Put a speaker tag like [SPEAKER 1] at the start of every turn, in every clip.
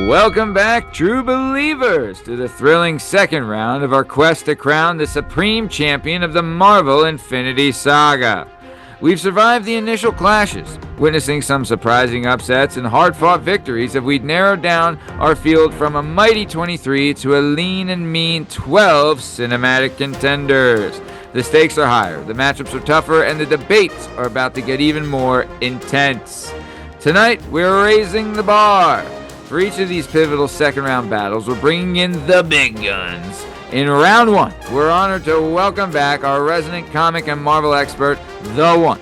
[SPEAKER 1] Welcome back, true believers, to the thrilling second round of our quest to crown the supreme champion of the Marvel Infinity Saga. We've survived the initial clashes, witnessing some surprising upsets and hard-fought victories as we've narrowed down our field from a mighty 23 to a lean and mean 12 cinematic contenders. The stakes are higher, the matchups are tougher, and the debates are about to get even more intense. Tonight, we're raising the bar. For each of these pivotal second-round battles, we're bringing in the big guns. In round one, we're honored to welcome back our resident comic and Marvel expert, the one,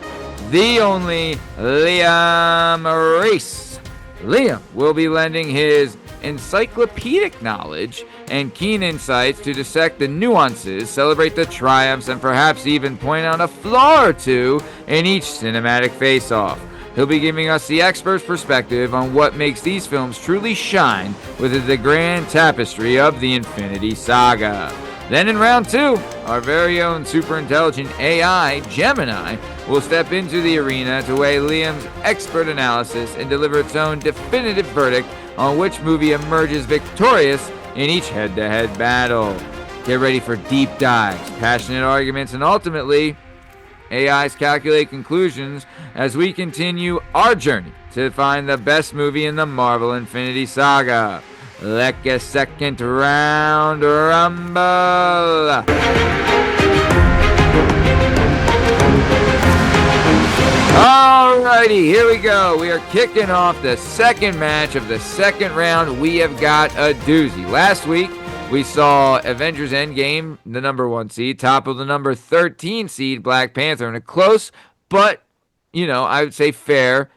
[SPEAKER 1] the only, Liam Reese. Liam will be lending his encyclopedic knowledge and keen insights to dissect the nuances, celebrate the triumphs, and perhaps even point out a flaw or two in each cinematic face-off. He'll be giving us the expert's perspective on what makes these films truly shine within the grand tapestry of the Infinity Saga. Then in round two, our very own super intelligent AI, Gemini, will step into the arena to weigh Liam's expert analysis and deliver its own definitive verdict on which movie emerges victorious in each head-to-head battle. Get ready for deep dives, passionate arguments, and ultimately, AI's calculated conclusions as we continue our journey to find the best movie in the Marvel Infinity Saga. Like a second round rumble. Alrighty, here we go. We are kicking off the second match of the second round. We have got a doozy. Last week, we saw Avengers Endgame, the number 1 seed, topple the number 13 seed Black Panther in a close, but, I would say fair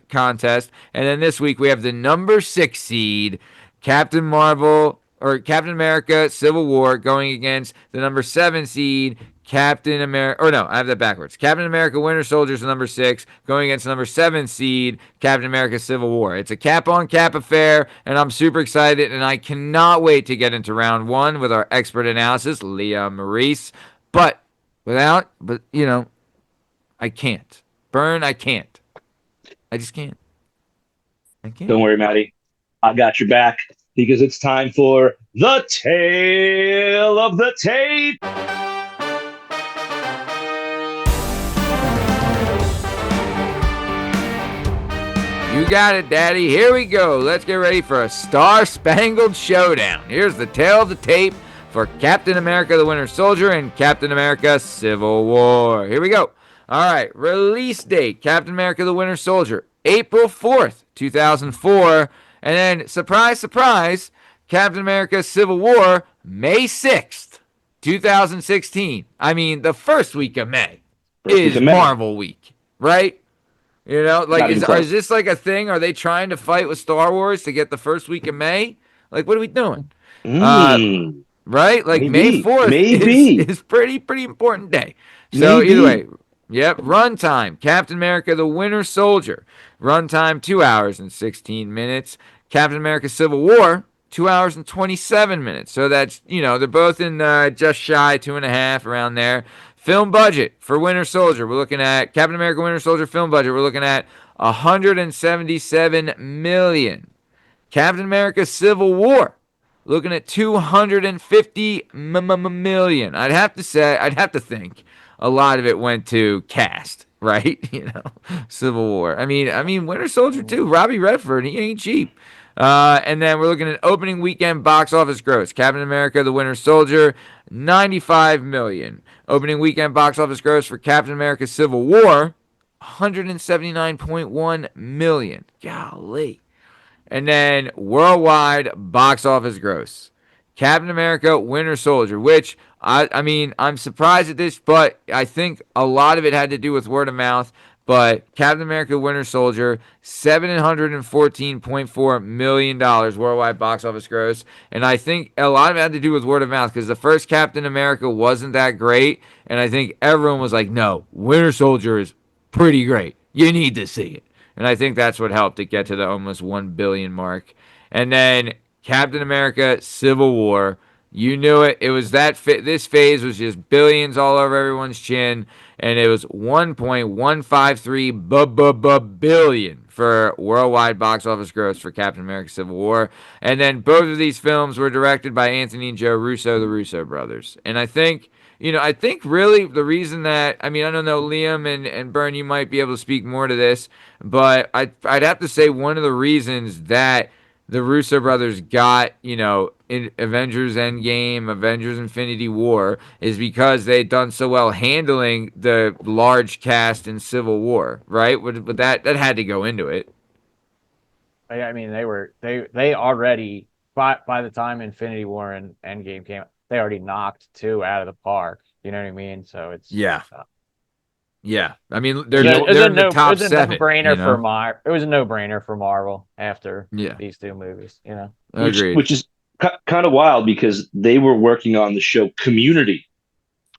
[SPEAKER 1] contest. And then this week we have the number 6 seed Captain America Civil War going against the number 7 seed Captain America, I have that backwards. Captain America Winter Soldier is number 6, going against the number 7 seed Captain America Civil War. It's a cap-on-cap affair, and I'm super excited, and I cannot wait to get into round one with our expert analysis, Liam Reese. But, I can't. I can't. I just can't. I can't.
[SPEAKER 2] Don't worry, Maddie. I got your back, because it's time for the Tale of the Tape.
[SPEAKER 1] You got it, Daddy. Here we go. Let's get ready for a star-spangled showdown. Here's the tale of the tape for Captain America the Winter Soldier and Captain America Civil War. Here we go. All right, release date, Captain America the Winter Soldier, April 4th, 2004. And then, surprise, surprise, Captain America Civil War, May 6th, 2016. I mean, the first week of May is Marvel Week, right? Is this like a thing? Are they trying to fight with Star Wars to get the first week of May? Like, what are we doing? Right? Like, May 4th is pretty important day. So, either way, yep, runtime. Captain America the Winter Soldier. Runtime, 2 hours and 16 minutes. Captain America Civil War, 2 hours and 27 minutes. So that's, they're both in just shy, 2.5, around there. Film budget for Winter Soldier, we're looking at Captain America Winter Soldier film budget, we're looking at $177 million. Captain America Civil War, looking at $250 million. I'd have to think a lot of it went to cast, right? Civil War. I mean Winter Soldier too. Robbie Redford, he ain't cheap. And then we're looking at opening weekend box office gross. Captain America the Winter Soldier, $95 million. Opening weekend box office gross for Captain America Civil War, $179.1 million. Golly. And then worldwide box office gross. Captain America Winter Soldier, which, I'm surprised at this, but I think a lot of it had to do with word of mouth. But Captain America Winter Soldier, $714.4 million worldwide box office gross. And I think a lot of it had to do with word of mouth because the first Captain America wasn't that great. And I think everyone was like, no, Winter Soldier is pretty great. You need to see it. And I think that's what helped it get to the almost 1 billion mark. And then Captain America Civil War. You knew it. It was this phase was just billions all over everyone's chin. And it was $1.153 billion for worldwide box office gross for Captain America: Civil War, and then both of these films were directed by Anthony and Joe Russo, the Russo brothers. And I think really the reason that I don't know, Liam and Bern, you might be able to speak more to this, but I'd have to say one of the reasons that the Russo brothers got, in Avengers Endgame, Avengers Infinity War, is because they'd done so well handling the large cast in Civil War, right? But that had to go into it.
[SPEAKER 3] I mean, they already by the time Infinity War and Endgame came, they already knocked two out of the park. You know what I mean? So it's
[SPEAKER 1] Yeah. Yeah. I mean,
[SPEAKER 3] it
[SPEAKER 1] they're in the top
[SPEAKER 3] it was a
[SPEAKER 1] seven,
[SPEAKER 3] no-brainer for it was a no-brainer for Marvel after
[SPEAKER 1] Yeah.
[SPEAKER 3] these two movies.
[SPEAKER 1] Agreed.
[SPEAKER 2] which is kind of wild because they were working on the show Community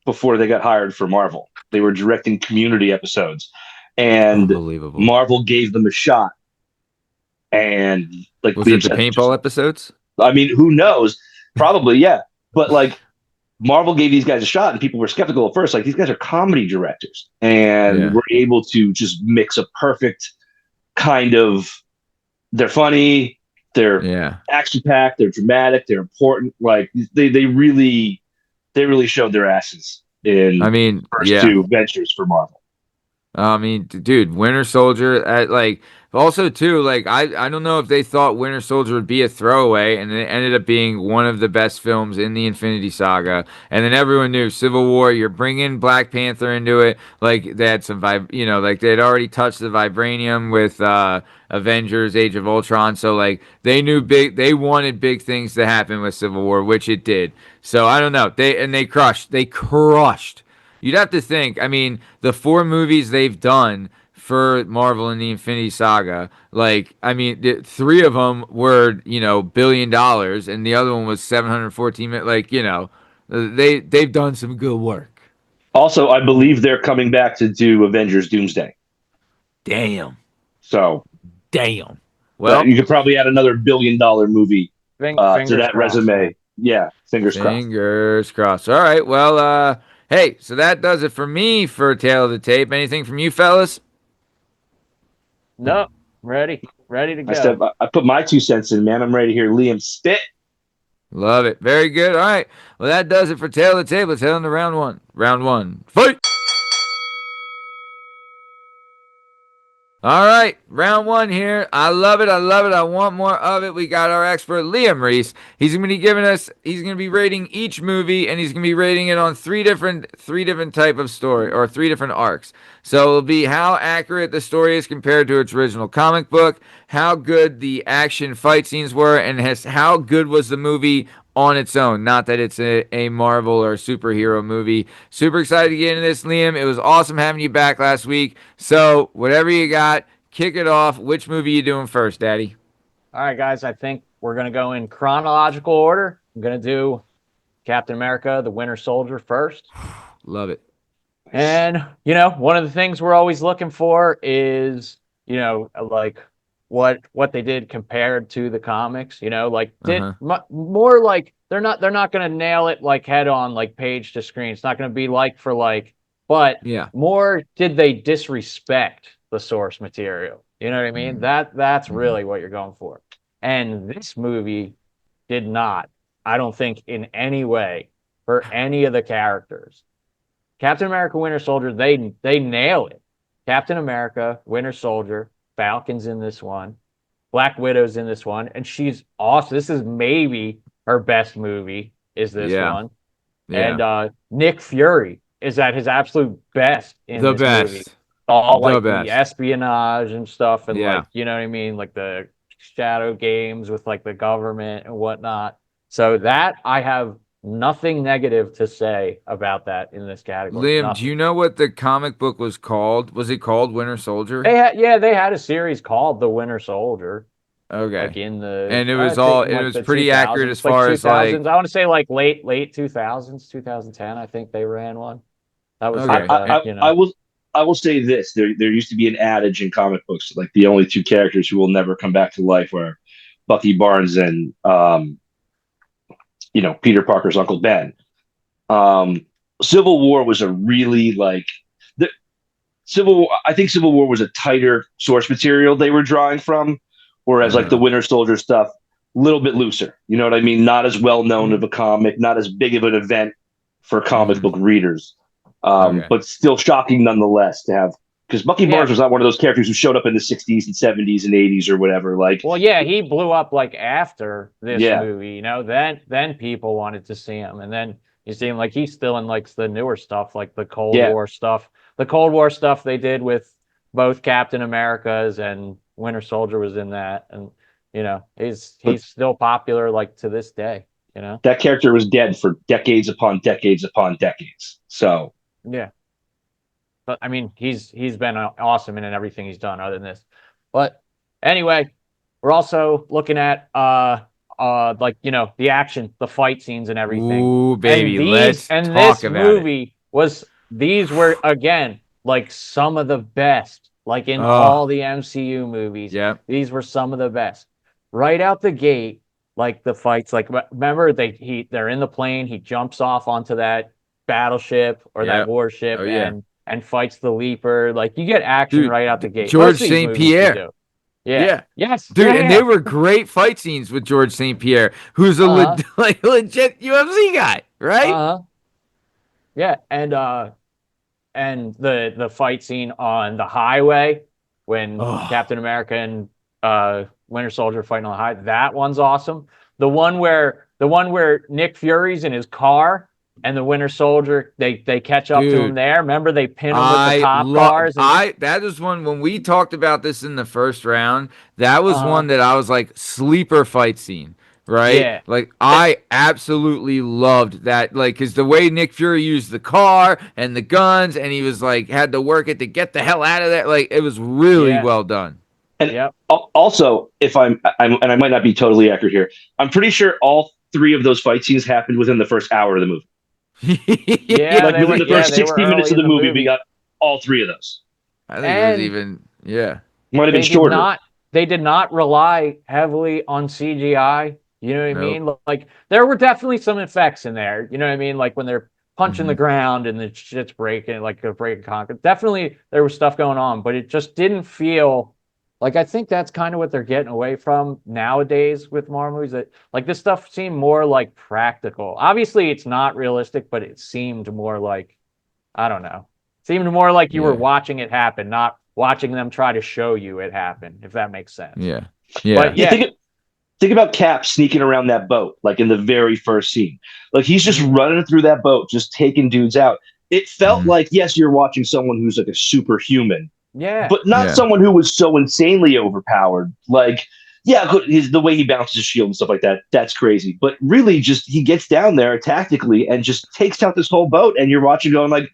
[SPEAKER 2] before they got hired for Marvel. They were directing Community episodes, and
[SPEAKER 1] Unbelievable.
[SPEAKER 2] Marvel gave them a shot. And like
[SPEAKER 1] Was it the paintball episodes?
[SPEAKER 2] I mean, who knows? Probably, yeah. But like Marvel gave these guys a shot, and people were skeptical at first. Like, these guys are comedy directors, and were able to just mix a perfect kind of. They're funny, they're action packed, they're dramatic, they're important. Like they really showed their asses in first two ventures for Marvel.
[SPEAKER 1] Dude, Winter Soldier, also too, I don't know if they thought Winter Soldier would be a throwaway, and it ended up being one of the best films in the Infinity Saga. And then everyone knew Civil War. You're bringing Black Panther into it. Like they had some like they had already touched the vibranium with Avengers: Age of Ultron. So like they wanted big things to happen with Civil War, which it did. So I don't know. They crushed. They crushed. You'd have to think. I mean, the 4 movies they've done for Marvel in the Infinity Saga, three of them were $1 billion, and the other one was 714 million. They've done some good work.
[SPEAKER 2] Also, I believe they're coming back to do Avengers Doomsday.
[SPEAKER 1] Damn.
[SPEAKER 2] So,
[SPEAKER 1] damn. Well,
[SPEAKER 2] you could probably add another $1 billion movie to that resume. Yeah, fingers crossed.
[SPEAKER 1] Fingers crossed. All right. Well, hey, so that does it for me for Tale of the Tape. Anything from you, fellas?
[SPEAKER 3] No, ready to go.
[SPEAKER 2] I put my 2 cents in, man. I'm ready to hear Liam spit.
[SPEAKER 1] Love it. Very good. All right. Well, that does it for Tale of the Tape. Let's head on to round one. Round one. Fight! All right, round one here. I love it. I love it. I want more of it. We got our expert Liam Reese. He's going to be rating each movie, and he's going to be rating it on three different type of story, or 3 different arcs. So it'll be how accurate the story is compared to its original comic book, how good the action fight scenes were, and how good was the movie on its own. Not that it's a Marvel or superhero movie. Super excited to get into this, Liam. It was awesome having you back last week. So whatever you got, kick it off. Which movie you doing first, Daddy?
[SPEAKER 3] All right, guys. I think we're going to go in chronological order. I'm going to do Captain America, the Winter Soldier first.
[SPEAKER 1] Love it.
[SPEAKER 3] And, one of the things we're always looking for is, like what they did compared to the comics, more like they're not going to nail it like head on, like page to screen. It's not going to be like for like, but more did they disrespect the source material? You know what I mean? That's really what you're going for. And this movie did not, I don't think, in any way for any of the characters. Captain America, Winter Soldier, they nail it. Captain America, Winter Soldier, Falcon's in this one, Black Widow's in this one, and she's awesome. This is maybe her best movie, is this one. Yeah. And Nick Fury is at his absolute best in this movie. All like the espionage and stuff, and like, you know what I mean? Like the shadow games with like the government and whatnot. So that I have nothing negative to say about that in this category.
[SPEAKER 1] Liam, do you know what the comic book was called? Was it called Winter Soldier?
[SPEAKER 3] They had a series called The Winter Soldier.
[SPEAKER 1] Okay.
[SPEAKER 3] Like
[SPEAKER 1] and it was pretty accurate as far as like
[SPEAKER 3] I want to say like late 2000s, 2010. I think they ran one. That was
[SPEAKER 2] okay. I will say this: there used to be an adage in comic books, like the only 2 characters who will never come back to life were Bucky Barnes and Peter Parker's Uncle Ben. Civil War was a really I think Civil War was a tighter source material they were drawing from, whereas like the Winter Soldier stuff, a little bit looser. You know what I mean? Not as well known of a comic, not as big of an event for comic book readers, but still shocking nonetheless to have. Because Bucky Barnes was not one of those characters who showed up in the '60s and '70s and '80s or whatever. Like,
[SPEAKER 3] well, yeah, he blew up like after this movie. You know, then people wanted to see him, and then you see him like he's still in like the newer stuff, like the Cold War stuff. The Cold War stuff they did with both Captain Americas and Winter Soldier was in that, and you know he's still popular like to this day. You know,
[SPEAKER 2] that character was dead for decades upon decades upon decades. So
[SPEAKER 3] yeah. But I mean, he's been awesome in everything he's done other than this. But anyway, we're also looking at like you know the action, the fight scenes, and everything.
[SPEAKER 1] Ooh, baby,
[SPEAKER 3] and
[SPEAKER 1] let's
[SPEAKER 3] and
[SPEAKER 1] talk
[SPEAKER 3] this
[SPEAKER 1] about
[SPEAKER 3] movie was these were again like some of the best, like in all the MCU movies.
[SPEAKER 1] Yeah,
[SPEAKER 3] these were some of the best. Right out the gate, like the fights. Like remember they're in the plane. He jumps off onto that battleship or that warship and fights the Leaper. Like you get action right out the gate.
[SPEAKER 1] George St. Pierre.
[SPEAKER 3] Yeah. Yes.
[SPEAKER 1] Dude, and they were great fight scenes with George St. Pierre, who's a like legit UFC guy, right?
[SPEAKER 3] Yeah, and the fight scene on the highway when Captain America and Winter Soldier fighting on the highway, that one's awesome. The one where Nick Fury's in his car and the Winter Soldier, they catch up to him there. Remember, they pin him with the cop cars.
[SPEAKER 1] That is one when we talked about this in the first round. That was one that I was like sleeper fight scene, right?
[SPEAKER 3] Yeah.
[SPEAKER 1] Like I absolutely loved that. Like, because the way Nick Fury used the car and the guns, and he was like had to work it to get the hell out of there. Like it was really well done.
[SPEAKER 2] And also, if I'm and I might not be totally accurate here, I'm pretty sure all three of those fight scenes happened within the first hour of the movie.
[SPEAKER 3] Like
[SPEAKER 2] within the first 60 minutes of the movie, we got all three of those.
[SPEAKER 1] I think it was even
[SPEAKER 2] might have been shorter.
[SPEAKER 3] They did not rely heavily on CGI. You know what I mean? Like there were definitely some effects in there. You know what I mean? Like when they're punching the ground and the shit's breaking, like a break of concrete. Definitely there was stuff going on, but it just didn't feel like. I think that's kind of what they're getting away from nowadays with Marvel movies. That like this stuff seemed more like practical. Obviously, it's not realistic, but it seemed more like, I don't know, seemed more like you were watching it happen, not watching them try to show you it happen. If that makes sense.
[SPEAKER 1] Yeah.
[SPEAKER 3] But
[SPEAKER 2] think about Cap sneaking around that boat, like in the very first scene. Like he's just running through that boat, just taking dudes out. It felt like, yes, you're watching someone who's like a superhuman.
[SPEAKER 3] Yeah.
[SPEAKER 2] But not someone who was so insanely overpowered. Like, the way he bounces his shield and stuff like that, that's crazy. But really, just he gets down there tactically and just takes out this whole boat. And you're watching going like,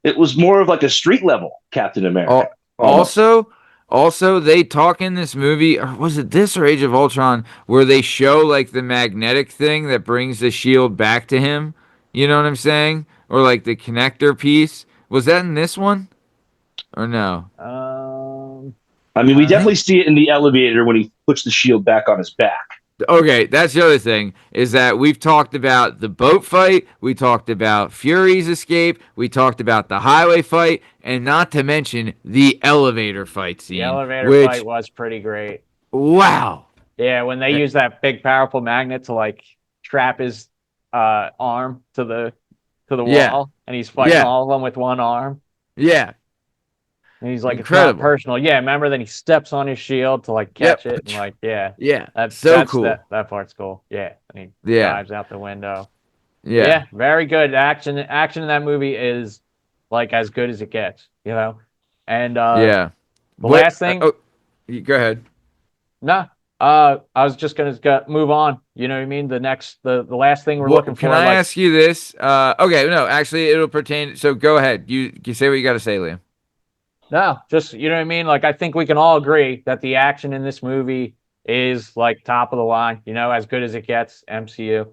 [SPEAKER 2] it was more of like a street level Captain America.
[SPEAKER 1] Also, they talk in this movie, or was it this or Age of Ultron, where they show like the magnetic thing that brings the shield back to him. You know what I'm saying? Or like the connector piece. Was that in this one? Or no?
[SPEAKER 2] I mean, we definitely see it in the elevator when he puts the shield back on his back.
[SPEAKER 1] Okay, that's the other thing, is that we've talked about the boat fight, we talked about Fury's escape, we talked about the highway fight, and not to mention the elevator fight scene.
[SPEAKER 3] The elevator fight was pretty great.
[SPEAKER 1] Wow.
[SPEAKER 3] Yeah, when they use that big powerful magnet to like trap his arm to the wall, and he's fighting all of them with one arm.
[SPEAKER 1] Yeah.
[SPEAKER 3] And he's like,
[SPEAKER 1] incredible.
[SPEAKER 3] It's not personal. Yeah, remember then he steps on his shield to like catch it and like,
[SPEAKER 1] that's cool.
[SPEAKER 3] That part's cool. Yeah. And he dives out the window.
[SPEAKER 1] Yeah.
[SPEAKER 3] Very good. Action in that movie is like as good as it gets, you know? And the last thing
[SPEAKER 1] go ahead.
[SPEAKER 3] No. I was just gonna move on. You know what I mean? The last thing we're looking for.
[SPEAKER 1] Can I ask you this? Okay, no, actually it'll pertain, so go ahead. You say what you gotta say, Liam.
[SPEAKER 3] No, just, you know what I mean? Like, I think we can all agree that the action in this movie is like top of the line, you know, as good as it gets, MCU.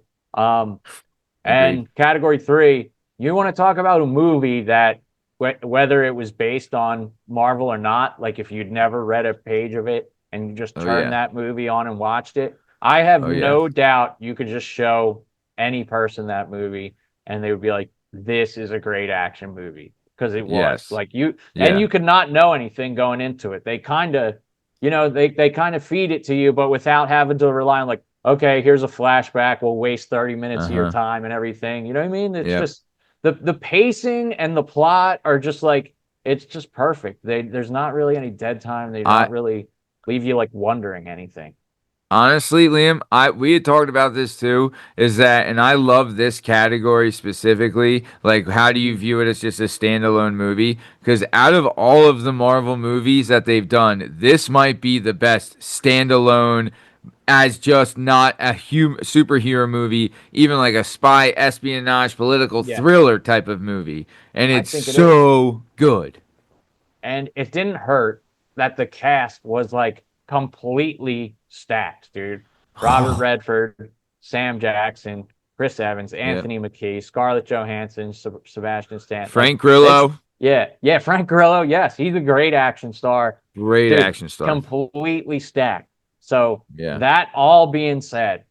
[SPEAKER 3] And category 3, you want to talk about a movie that, whether it was based on Marvel or not, like if you'd never read a page of it and you just turned that movie on and watched it, I have no doubt you could just show any person that movie and they would be like, this is a great action movie. because it was
[SPEAKER 1] Yes.
[SPEAKER 3] like and you could not know anything going into it. They kind of, they kind of feed it to you, but without having to rely on like, okay, here's a flashback. We'll waste 30 minutes of your time and everything. You know what I mean? It's just the pacing and the plot are just like, it's just perfect. There's not really any dead time. They don't really leave you like wondering anything.
[SPEAKER 1] Honestly, Liam, we had talked about this too, is that, and I love this category specifically. Like, how do you view it as just a standalone movie? Because out of all of the Marvel movies that they've done, this might be the best standalone, as just not a superhero movie, even like a spy, espionage, political thriller type of movie. And it's so good.
[SPEAKER 3] And it didn't hurt that the cast was like completely stacked, dude. Robert Redford, Sam Jackson, Chris Evans, Anthony Mackie, Scarlett Johansson, Sebastian Stan,
[SPEAKER 1] Frank Grillo.
[SPEAKER 3] Frank Grillo. Yes, he's a great action star.
[SPEAKER 1] Great action star.
[SPEAKER 3] Completely stacked. So that all being said,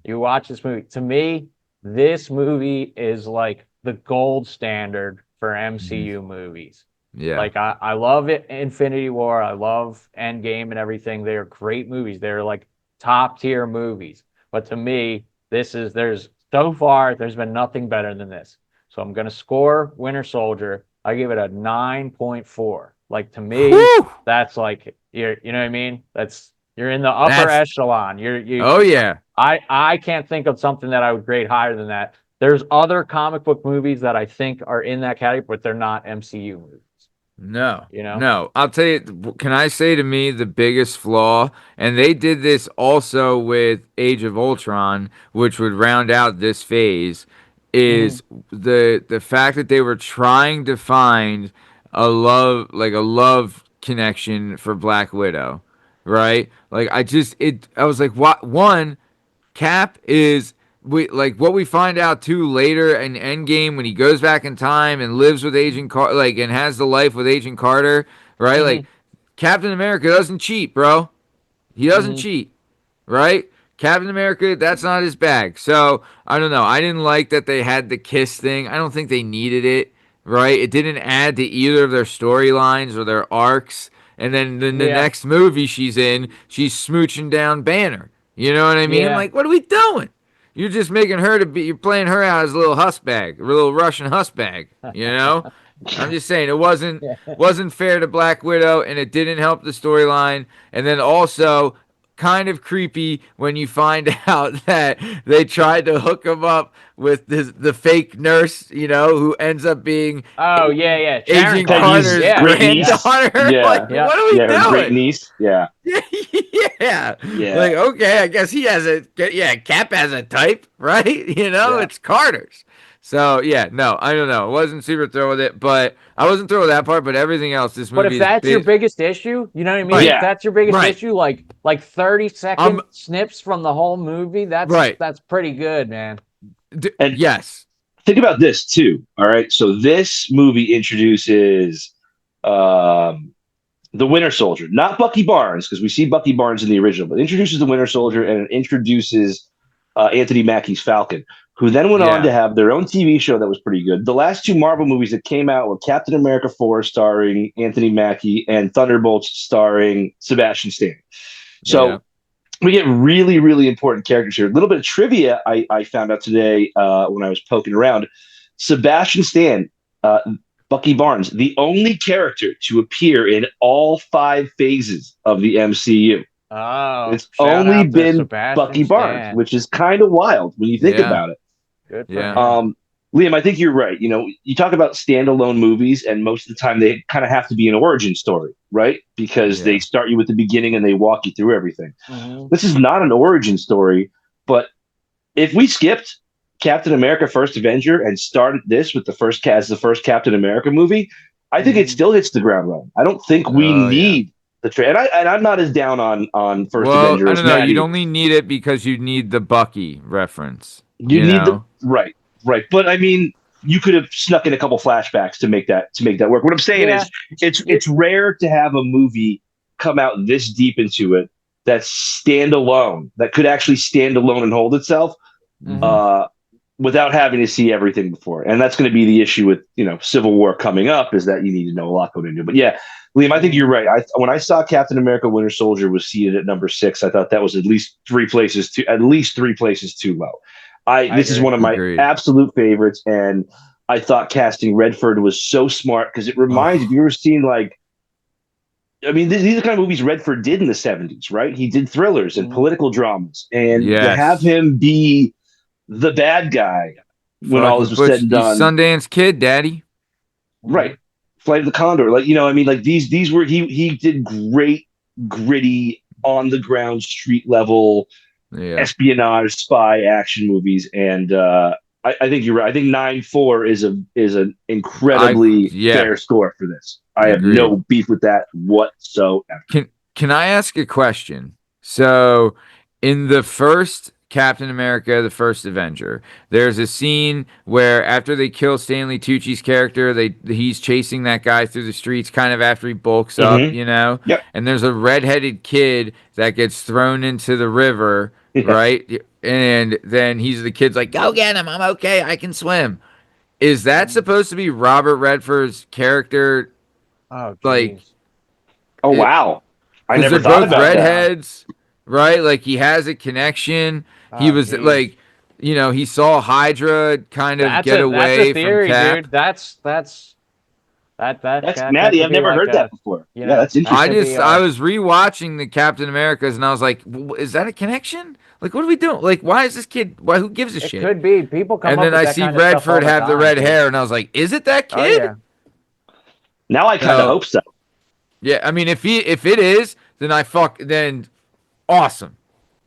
[SPEAKER 3] you watch this movie. To me, this movie is like the gold standard for MCU movies.
[SPEAKER 1] Yeah.
[SPEAKER 3] Like I love it, Infinity War. I love Endgame and everything. They're great movies. They're like top tier movies. But to me, there's been nothing better than this. So I'm gonna score Winter Soldier. I give it a 9.4. Like to me, that's like you know what I mean? You're in the upper echelon. I can't think of something that I would grade higher than that. There's other comic book movies that I think are in that category, but they're not MCU movies.
[SPEAKER 1] No, no. I'll tell you, can I say to me the biggest flaw, and they did this also with Age of Ultron, which would round out this phase, is the fact that they were trying to find a love connection for Black Widow, right? Like I was like, what? One, Cap is what we find out too later in Endgame when he goes back in time and lives with Agent Carter, and has the life with Agent Carter, right? Like Captain America doesn't cheat, bro. He doesn't cheat, right? Captain America, that's not his bag. So I don't know. I didn't like that they had the kiss thing. I don't think they needed it, right? It didn't add to either of their storylines or their arcs. And then the next movie she's in, she's smooching down Banner. You know what I mean? Like, what are we doing? You're just making her you're playing her out as a little hussbag, a little Russian hussbag, you know? I'm just saying it wasn't fair to Black Widow, and it didn't help the storyline. And then also kind of creepy when you find out that they tried to hook him up with the fake nurse, who ends up being Agent Carter's granddaughter. Like, what are we doing?
[SPEAKER 2] Her great niece.
[SPEAKER 1] Yeah. Like, okay, I guess he has Cap has a type, right? It's Carter's. So no, I don't know. I wasn't super thrilled with it, but I wasn't thrilled with that part. But everything else, this movie.
[SPEAKER 3] But if that's your biggest issue, you know what I mean? If that's your biggest issue, like 30-second snips from the whole movie, that's pretty good, man.
[SPEAKER 2] And yes, think about this too. All right, so this movie introduces the Winter Soldier, not Bucky Barnes, because we see Bucky Barnes in the original, but introduces the Winter Soldier and it introduces Anthony Mackie's Falcon, who then went on to have their own TV show that was pretty good. The last two Marvel movies that came out were Captain America 4 starring Anthony Mackie and Thunderbolts starring Sebastian Stan. So we get really, really important characters here. A little bit of trivia I found out today when I was poking around. Sebastian Stan, Bucky Barnes, the only character to appear in all 5 phases of the MCU.
[SPEAKER 3] Oh,
[SPEAKER 2] it's only been Bucky Barnes, which is kind of wild when you think about it.
[SPEAKER 3] Good.
[SPEAKER 2] Liam, I think you're right. You talk about standalone movies, and most of the time they kind of have to be an origin story, right? Because they start you at the beginning and they walk you through everything. This is not an origin story, but if we skipped Captain America: First Avenger and started this with the first Captain America movie, I think it still hits the ground running. I don't think we need the trade. And I'm not as down on First Avenger.
[SPEAKER 1] I don't know. You'd only need it because you need the Bucky reference.
[SPEAKER 2] You need the right. But I mean, you could have snuck in a couple flashbacks to make that work. What I'm saying is, it's rare to have a movie come out this deep into it that's standalone, that could actually stand alone and hold itself. without having to see everything before. And that's going to be the issue with, Civil War coming up, is that you need to know a lot going into it. But yeah, Liam, I think you're right. When I saw Captain America Winter Soldier was seated at number 6, I thought that was at least three places too low. This is one of my absolute favorites. And I thought casting Redford was so smart, because it reminds, if you ever seen these are the kind of movies Redford did in the 70s, right? He did thrillers and political dramas. And to have him be the bad guy when all is said and done.
[SPEAKER 1] Sundance Kid, Daddy.
[SPEAKER 2] Right. Flight of the Condor. These were, he did great, gritty, on the ground, street level espionage, spy action movies. And I think you're right. I think 9-4 is an incredibly fair score for this. I have no beef with that whatsoever.
[SPEAKER 1] Can I ask a question? So, in the first Captain America, the first Avenger, there's a scene where after they kill Stanley Tucci's character, he's chasing that guy through the streets kind of after he bulks up,
[SPEAKER 2] Yep.
[SPEAKER 1] And there's a redheaded kid that gets thrown into the river, right? And then the kid's like, "Go get him, I'm okay, I can swim." Is that supposed to be Robert Redford's character?
[SPEAKER 3] Oh,
[SPEAKER 2] wow. I never
[SPEAKER 1] they're
[SPEAKER 2] thought
[SPEAKER 1] both
[SPEAKER 2] about
[SPEAKER 1] redheads, right? Like, he has a connection. He was like, he saw Hydra kind of get away
[SPEAKER 3] that's a theory,
[SPEAKER 1] from Cap.
[SPEAKER 3] dude. That's
[SPEAKER 2] Maddie. I've never heard that before. That's interesting.
[SPEAKER 1] I was rewatching the Captain Americas, and I was like, is that a connection? Like, what are we doing? Like, why is this kid? Who gives a shit?
[SPEAKER 3] It could be. People come
[SPEAKER 1] and
[SPEAKER 3] up
[SPEAKER 1] then
[SPEAKER 3] with
[SPEAKER 1] I
[SPEAKER 3] that
[SPEAKER 1] see
[SPEAKER 3] kind of stuff
[SPEAKER 1] Redford
[SPEAKER 3] all the
[SPEAKER 1] have the
[SPEAKER 3] time,
[SPEAKER 1] red
[SPEAKER 3] dude.
[SPEAKER 1] hair, and I was like, is it that kid?
[SPEAKER 3] Oh, yeah.
[SPEAKER 2] Now I kind of hope so.
[SPEAKER 1] Yeah, I mean, if it is, then awesome,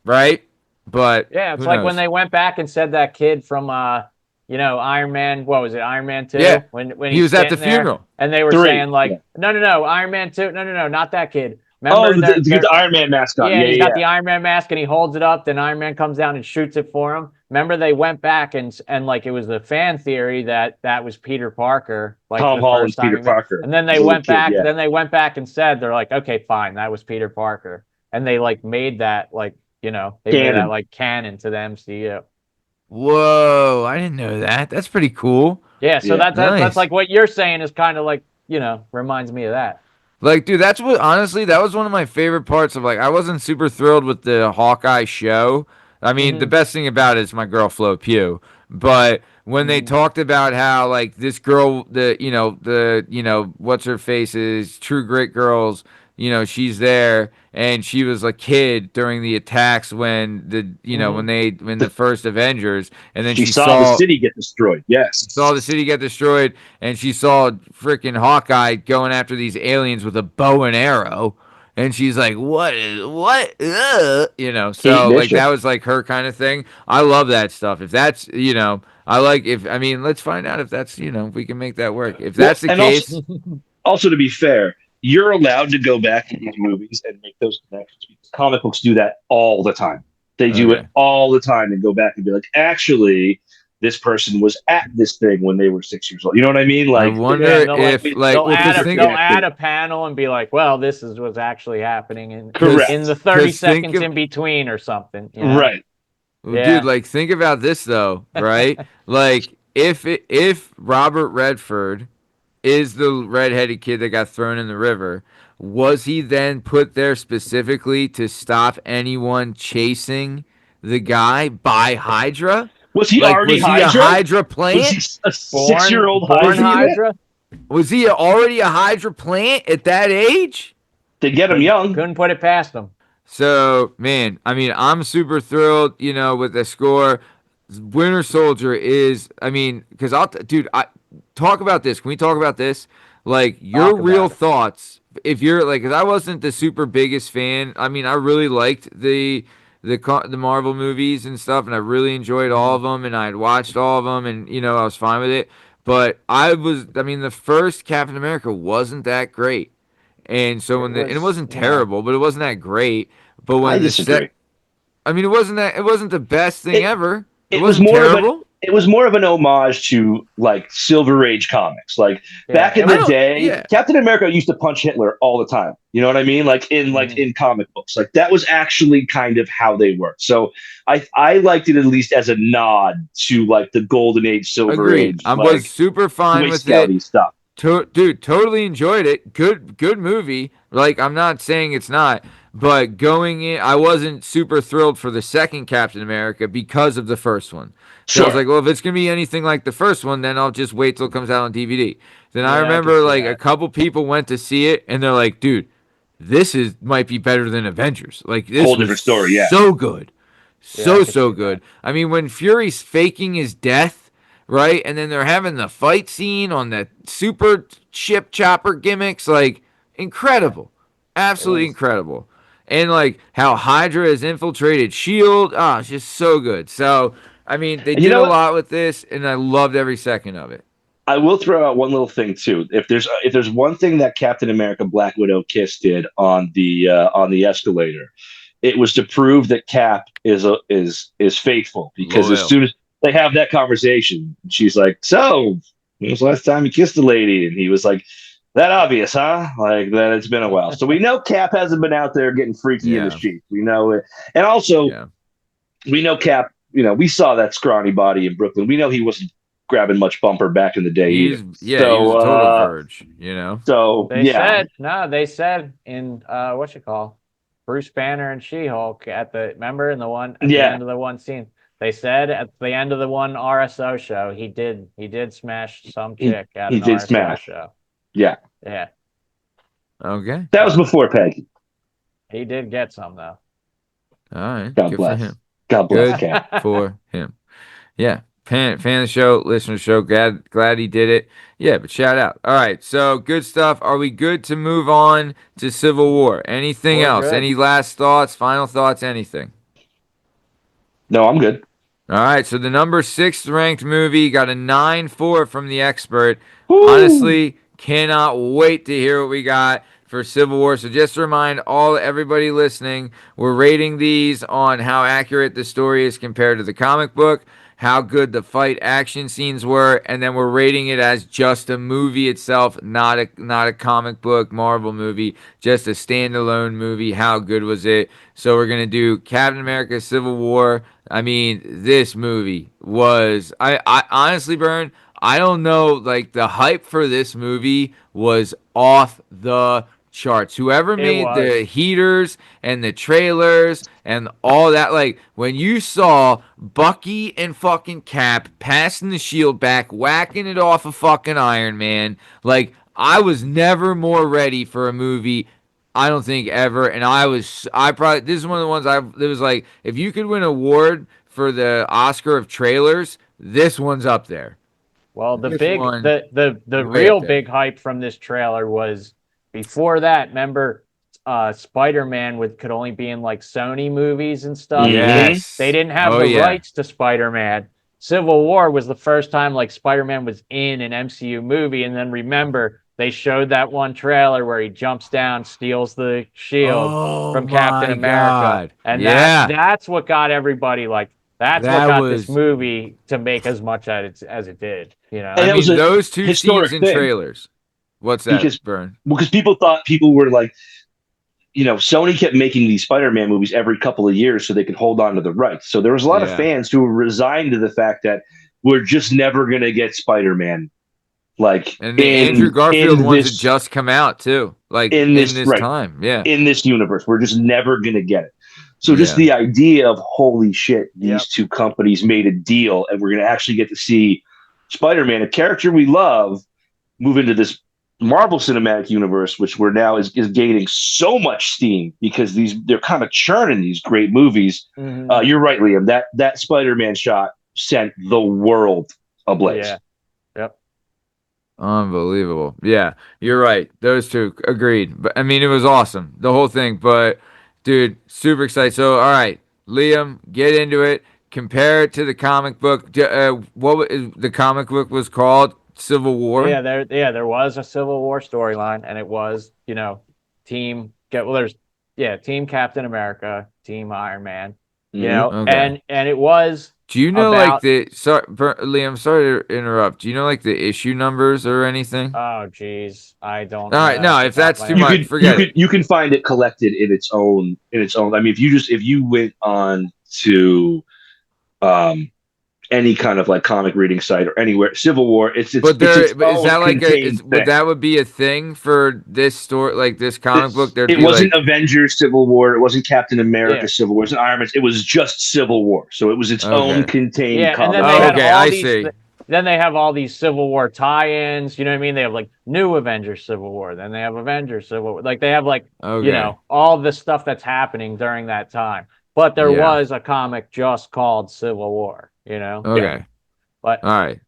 [SPEAKER 1] right? But
[SPEAKER 3] yeah, it's like when they went back and said that kid from Iron Man. What was it, Iron Man 2?
[SPEAKER 1] Yeah,
[SPEAKER 3] when
[SPEAKER 1] he was at the funeral,
[SPEAKER 3] and they were saying no, Iron Man 2, no, not that kid. Remember
[SPEAKER 2] the Iron Man mask on.
[SPEAKER 3] Yeah, he's got the Iron Man mask and he holds it up. Then Iron Man comes down and shoots it for him. Remember, they went back and it was the fan theory that was Peter Parker, like
[SPEAKER 2] Tom Holland's Peter Parker.
[SPEAKER 3] And then they went back. Then they went back and said, they're like, okay, fine, that was Peter Parker, and they made that made that canon to the MCU.
[SPEAKER 1] Whoa, I didn't know that. That's pretty cool.
[SPEAKER 3] Yeah, so that's like what you're saying is kind of reminds me of that.
[SPEAKER 1] Like, dude, that was one of my favorite parts of, I wasn't super thrilled with the Hawkeye show. I mean, the best thing about it is my girl Flo Pugh. But when they talked about how, this girl, what's her face is True Grit Girls, she's there, and she was a kid during the attacks when the first Avengers, and then she saw
[SPEAKER 2] the city get destroyed. Yes,
[SPEAKER 1] saw the city get destroyed, and she saw freaking Hawkeye going after these aliens with a bow and arrow, and she's like, "What? So that was her kind of thing. I love that stuff. If that's let's find out if that's if we can make that work. If that's the case.
[SPEAKER 2] Also, to be fair, you're allowed to go back to these movies and make those connections, because comic books do that all the time. They do it all the time and go back and be like, actually, this person was at this thing when they were 6 years old. You know what I mean?
[SPEAKER 1] I wonder if
[SPEAKER 3] they'll add a panel and be like, well, this is what's actually happening in the 30 seconds in between or something.
[SPEAKER 2] Right.
[SPEAKER 1] Yeah. Dude, think about this though, right? If Robert Redford is the redheaded kid that got thrown in the river, was he then put there specifically to stop anyone chasing the guy by Hydra?
[SPEAKER 2] Was he already Hydra?
[SPEAKER 1] Was he a Hydra plant?
[SPEAKER 2] Was he a 6-year-old
[SPEAKER 3] Hydra?
[SPEAKER 1] Was he already a Hydra plant at that age?
[SPEAKER 2] To get him young.
[SPEAKER 3] Couldn't put it past him.
[SPEAKER 1] So, man, I mean, I'm super thrilled, with the score. Winter Soldier is, because talk about this. Can we talk about this? Your real thoughts. If you're because I wasn't the super biggest fan. I really liked the Marvel movies and stuff, and I really enjoyed all of them, and I had watched all of them, and I was fine with it. But the first Captain America wasn't that great, and so it wasn't terrible, but it wasn't that great. But when it wasn't the best thing ever.
[SPEAKER 2] It was more terrible. it was more of an homage to like Silver Age comics. Like back in the day, Captain America used to punch Hitler all the time. You know what I mean? Like in comic books, like that was actually kind of how they worked. So I liked it at least as a nod to like the Golden Age, Silver Age.
[SPEAKER 1] I
[SPEAKER 2] like,
[SPEAKER 1] was super fine with it.
[SPEAKER 2] Stuff.
[SPEAKER 1] Dude, totally enjoyed it. Good movie. Like, I'm not saying it's not, but going in, I wasn't super thrilled for the second Captain America because of the first one. So I was like, well, if it's gonna be anything like the first one, then I'll just wait till it comes out on DVD. Then I remember like a couple people went to see it, and they're like, dude, this might be better than Avengers. Like, this
[SPEAKER 2] whole different story. Yeah,
[SPEAKER 1] so good, so good. I mean, when Fury's faking his death, right? And then they're having the fight scene on the super ship chopper gimmicks, like incredible, absolutely incredible. And like how Hydra has infiltrated Shield, it's just so good. So I mean, they did a lot with this, and I loved every second of it.
[SPEAKER 2] I will throw out one little thing too. If there's one thing that Captain America Black Widow kiss did on the escalator, it was to prove that Cap is faithful, because as soon as they have that conversation, she's like, so when was the last time you kissed a lady? And he was like, that obvious, huh? Like that it's been a while. So we know Cap hasn't been out there getting freaky in the street. We know it. And also we know Cap, we saw that scrawny body in Brooklyn. We know he wasn't grabbing much bumper back in the day.
[SPEAKER 1] He was a total verge,
[SPEAKER 2] So
[SPEAKER 3] they said in Bruce Banner and She-Hulk at the end of the one scene. They said at the end of the one RSO show, he did smash some chick at an RSO show.
[SPEAKER 2] Yeah.
[SPEAKER 3] Yeah.
[SPEAKER 1] Okay.
[SPEAKER 2] That was before Peggy.
[SPEAKER 3] He did get some though.
[SPEAKER 1] All right.
[SPEAKER 2] God bless.
[SPEAKER 1] For him.
[SPEAKER 2] God bless
[SPEAKER 1] Cap. For him. Yeah. Fan of the show, listener of the show. Glad he did it. Yeah, but shout out. All right, so good stuff. Are we good to move on to Civil War? Anything else? Good. Any last thoughts, final thoughts, anything?
[SPEAKER 2] No, I'm good.
[SPEAKER 1] All right, so the number 6th ranked movie got a 9.4 from the expert.
[SPEAKER 2] Woo!
[SPEAKER 1] Honestly, cannot wait to hear what we got for Civil War. So just to remind everybody listening, we're rating these on how accurate the story is compared to the comic book, how good the fight action scenes were, and then we're rating it as just a movie itself, not a comic book Marvel movie, just a standalone movie. How good was it? So we're gonna do Captain America: Civil War. I mean, this movie was I honestly, Bern, I don't know, like the hype for this movie was off the charts. Whoever made the heaters and the trailers and all that, like when you saw Bucky and fucking Cap passing the shield back, whacking it off of fucking Iron Man, like I was never more ready for a movie, I don't think, ever. And this is one of the ones it was like, if you could win an award for the Oscar of trailers, this one's up there.
[SPEAKER 3] Well, the real big hype from this trailer was before that. Remember, Spider-Man could only be in like Sony movies and stuff.
[SPEAKER 1] Yes.
[SPEAKER 3] They didn't have the rights to Spider-Man. Civil War was the first time like Spider-Man was in an MCU movie, and then remember they showed that one trailer where he jumps down, steals the shield from Captain America, and that's what got everybody like. That's what got this movie to make as much as it did.
[SPEAKER 1] And those two scenes in trailers. What's that, Bern?
[SPEAKER 2] Because people were like, Sony kept making these Spider-Man movies every couple of years so they could hold on to the rights. So there was a lot of fans who were resigned to the fact that we're just never going to get Spider-Man. Like,
[SPEAKER 1] and the Andrew Garfield ones had just come out too. Like in this time,
[SPEAKER 2] in this universe, we're just never going to get it. So just the idea of, holy shit, these two companies made a deal, and we're going to actually get to see Spider-Man, a character we love, move into this Marvel Cinematic Universe, which we're now is gaining so much steam because they're kind of churning these great movies. Mm-hmm. You're right, Liam. That Spider-Man shot sent the world ablaze.
[SPEAKER 3] Yeah. Yep.
[SPEAKER 1] Unbelievable. Yeah, you're right. Those two, agreed. But I mean, it was awesome, the whole thing. But dude, super excited. So, all right, Liam, get into it. Compare it to the comic book. What the comic book was called? Civil War.
[SPEAKER 3] Yeah, there was a Civil War storyline, and it was, Team Captain America, Team Iron Man, and it was
[SPEAKER 1] Do you know like
[SPEAKER 3] about.
[SPEAKER 1] the Liam? Sorry to interrupt. Do you know like the issue numbers or anything?
[SPEAKER 3] Oh, geez, I don't
[SPEAKER 1] All
[SPEAKER 3] know
[SPEAKER 1] right,
[SPEAKER 3] that
[SPEAKER 1] no,
[SPEAKER 3] off the
[SPEAKER 1] if
[SPEAKER 3] top of
[SPEAKER 1] that's
[SPEAKER 3] my
[SPEAKER 1] too
[SPEAKER 2] You
[SPEAKER 3] head.
[SPEAKER 1] much,
[SPEAKER 2] could you
[SPEAKER 1] forget
[SPEAKER 2] could
[SPEAKER 1] it.
[SPEAKER 2] you can find it collected in its own I mean, if you went on to um any kind of like comic reading site or anywhere, Civil War,
[SPEAKER 1] But
[SPEAKER 2] it's its
[SPEAKER 1] is
[SPEAKER 2] own
[SPEAKER 1] that like
[SPEAKER 2] contained
[SPEAKER 1] would
[SPEAKER 2] thing.
[SPEAKER 1] that would be a thing for this story, like this comic book?
[SPEAKER 2] This
[SPEAKER 1] There'd
[SPEAKER 2] it
[SPEAKER 1] be
[SPEAKER 2] wasn't
[SPEAKER 1] like,
[SPEAKER 2] Avengers Civil War, it wasn't Captain
[SPEAKER 3] Yeah,
[SPEAKER 2] America Civil War, it wasn't Iron Man, it was just Civil War. So it was its own
[SPEAKER 1] okay,
[SPEAKER 2] contained
[SPEAKER 3] yeah, and then
[SPEAKER 2] comic
[SPEAKER 3] they
[SPEAKER 1] oh,
[SPEAKER 3] had
[SPEAKER 2] book.
[SPEAKER 1] okay,
[SPEAKER 3] all
[SPEAKER 1] I
[SPEAKER 3] these.
[SPEAKER 1] see.
[SPEAKER 3] Then they have all these Civil War tie-ins. You know what I mean? They have like New Avengers Civil War. Then they have Avengers Civil War. Like they have like
[SPEAKER 1] Okay,
[SPEAKER 3] all the stuff that's happening during that time. But there
[SPEAKER 1] yeah,
[SPEAKER 3] was a comic just called Civil War.
[SPEAKER 2] Yeah.
[SPEAKER 1] okay,
[SPEAKER 3] But
[SPEAKER 1] all right,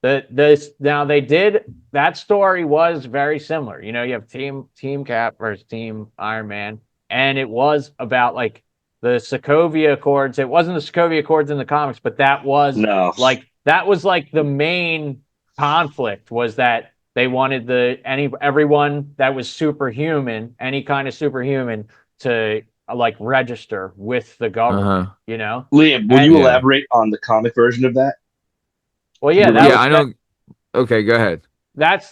[SPEAKER 3] this now they did that story was very similar. You have Team Cap versus Team Iron Man, and it was about like the Sokovia Accords. It wasn't the Sokovia Accords in the comics, but
[SPEAKER 2] No.
[SPEAKER 3] that was like the main conflict was that they wanted everyone that was superhuman, any kind of superhuman, to like register with the
[SPEAKER 1] uh-huh,
[SPEAKER 3] government.
[SPEAKER 2] Liam, will you
[SPEAKER 3] And
[SPEAKER 1] yeah,
[SPEAKER 2] elaborate on the comic version of that?
[SPEAKER 3] well,
[SPEAKER 2] You
[SPEAKER 3] yeah,
[SPEAKER 2] ever
[SPEAKER 3] that
[SPEAKER 1] yeah,
[SPEAKER 2] look
[SPEAKER 1] I know. Okay, go ahead.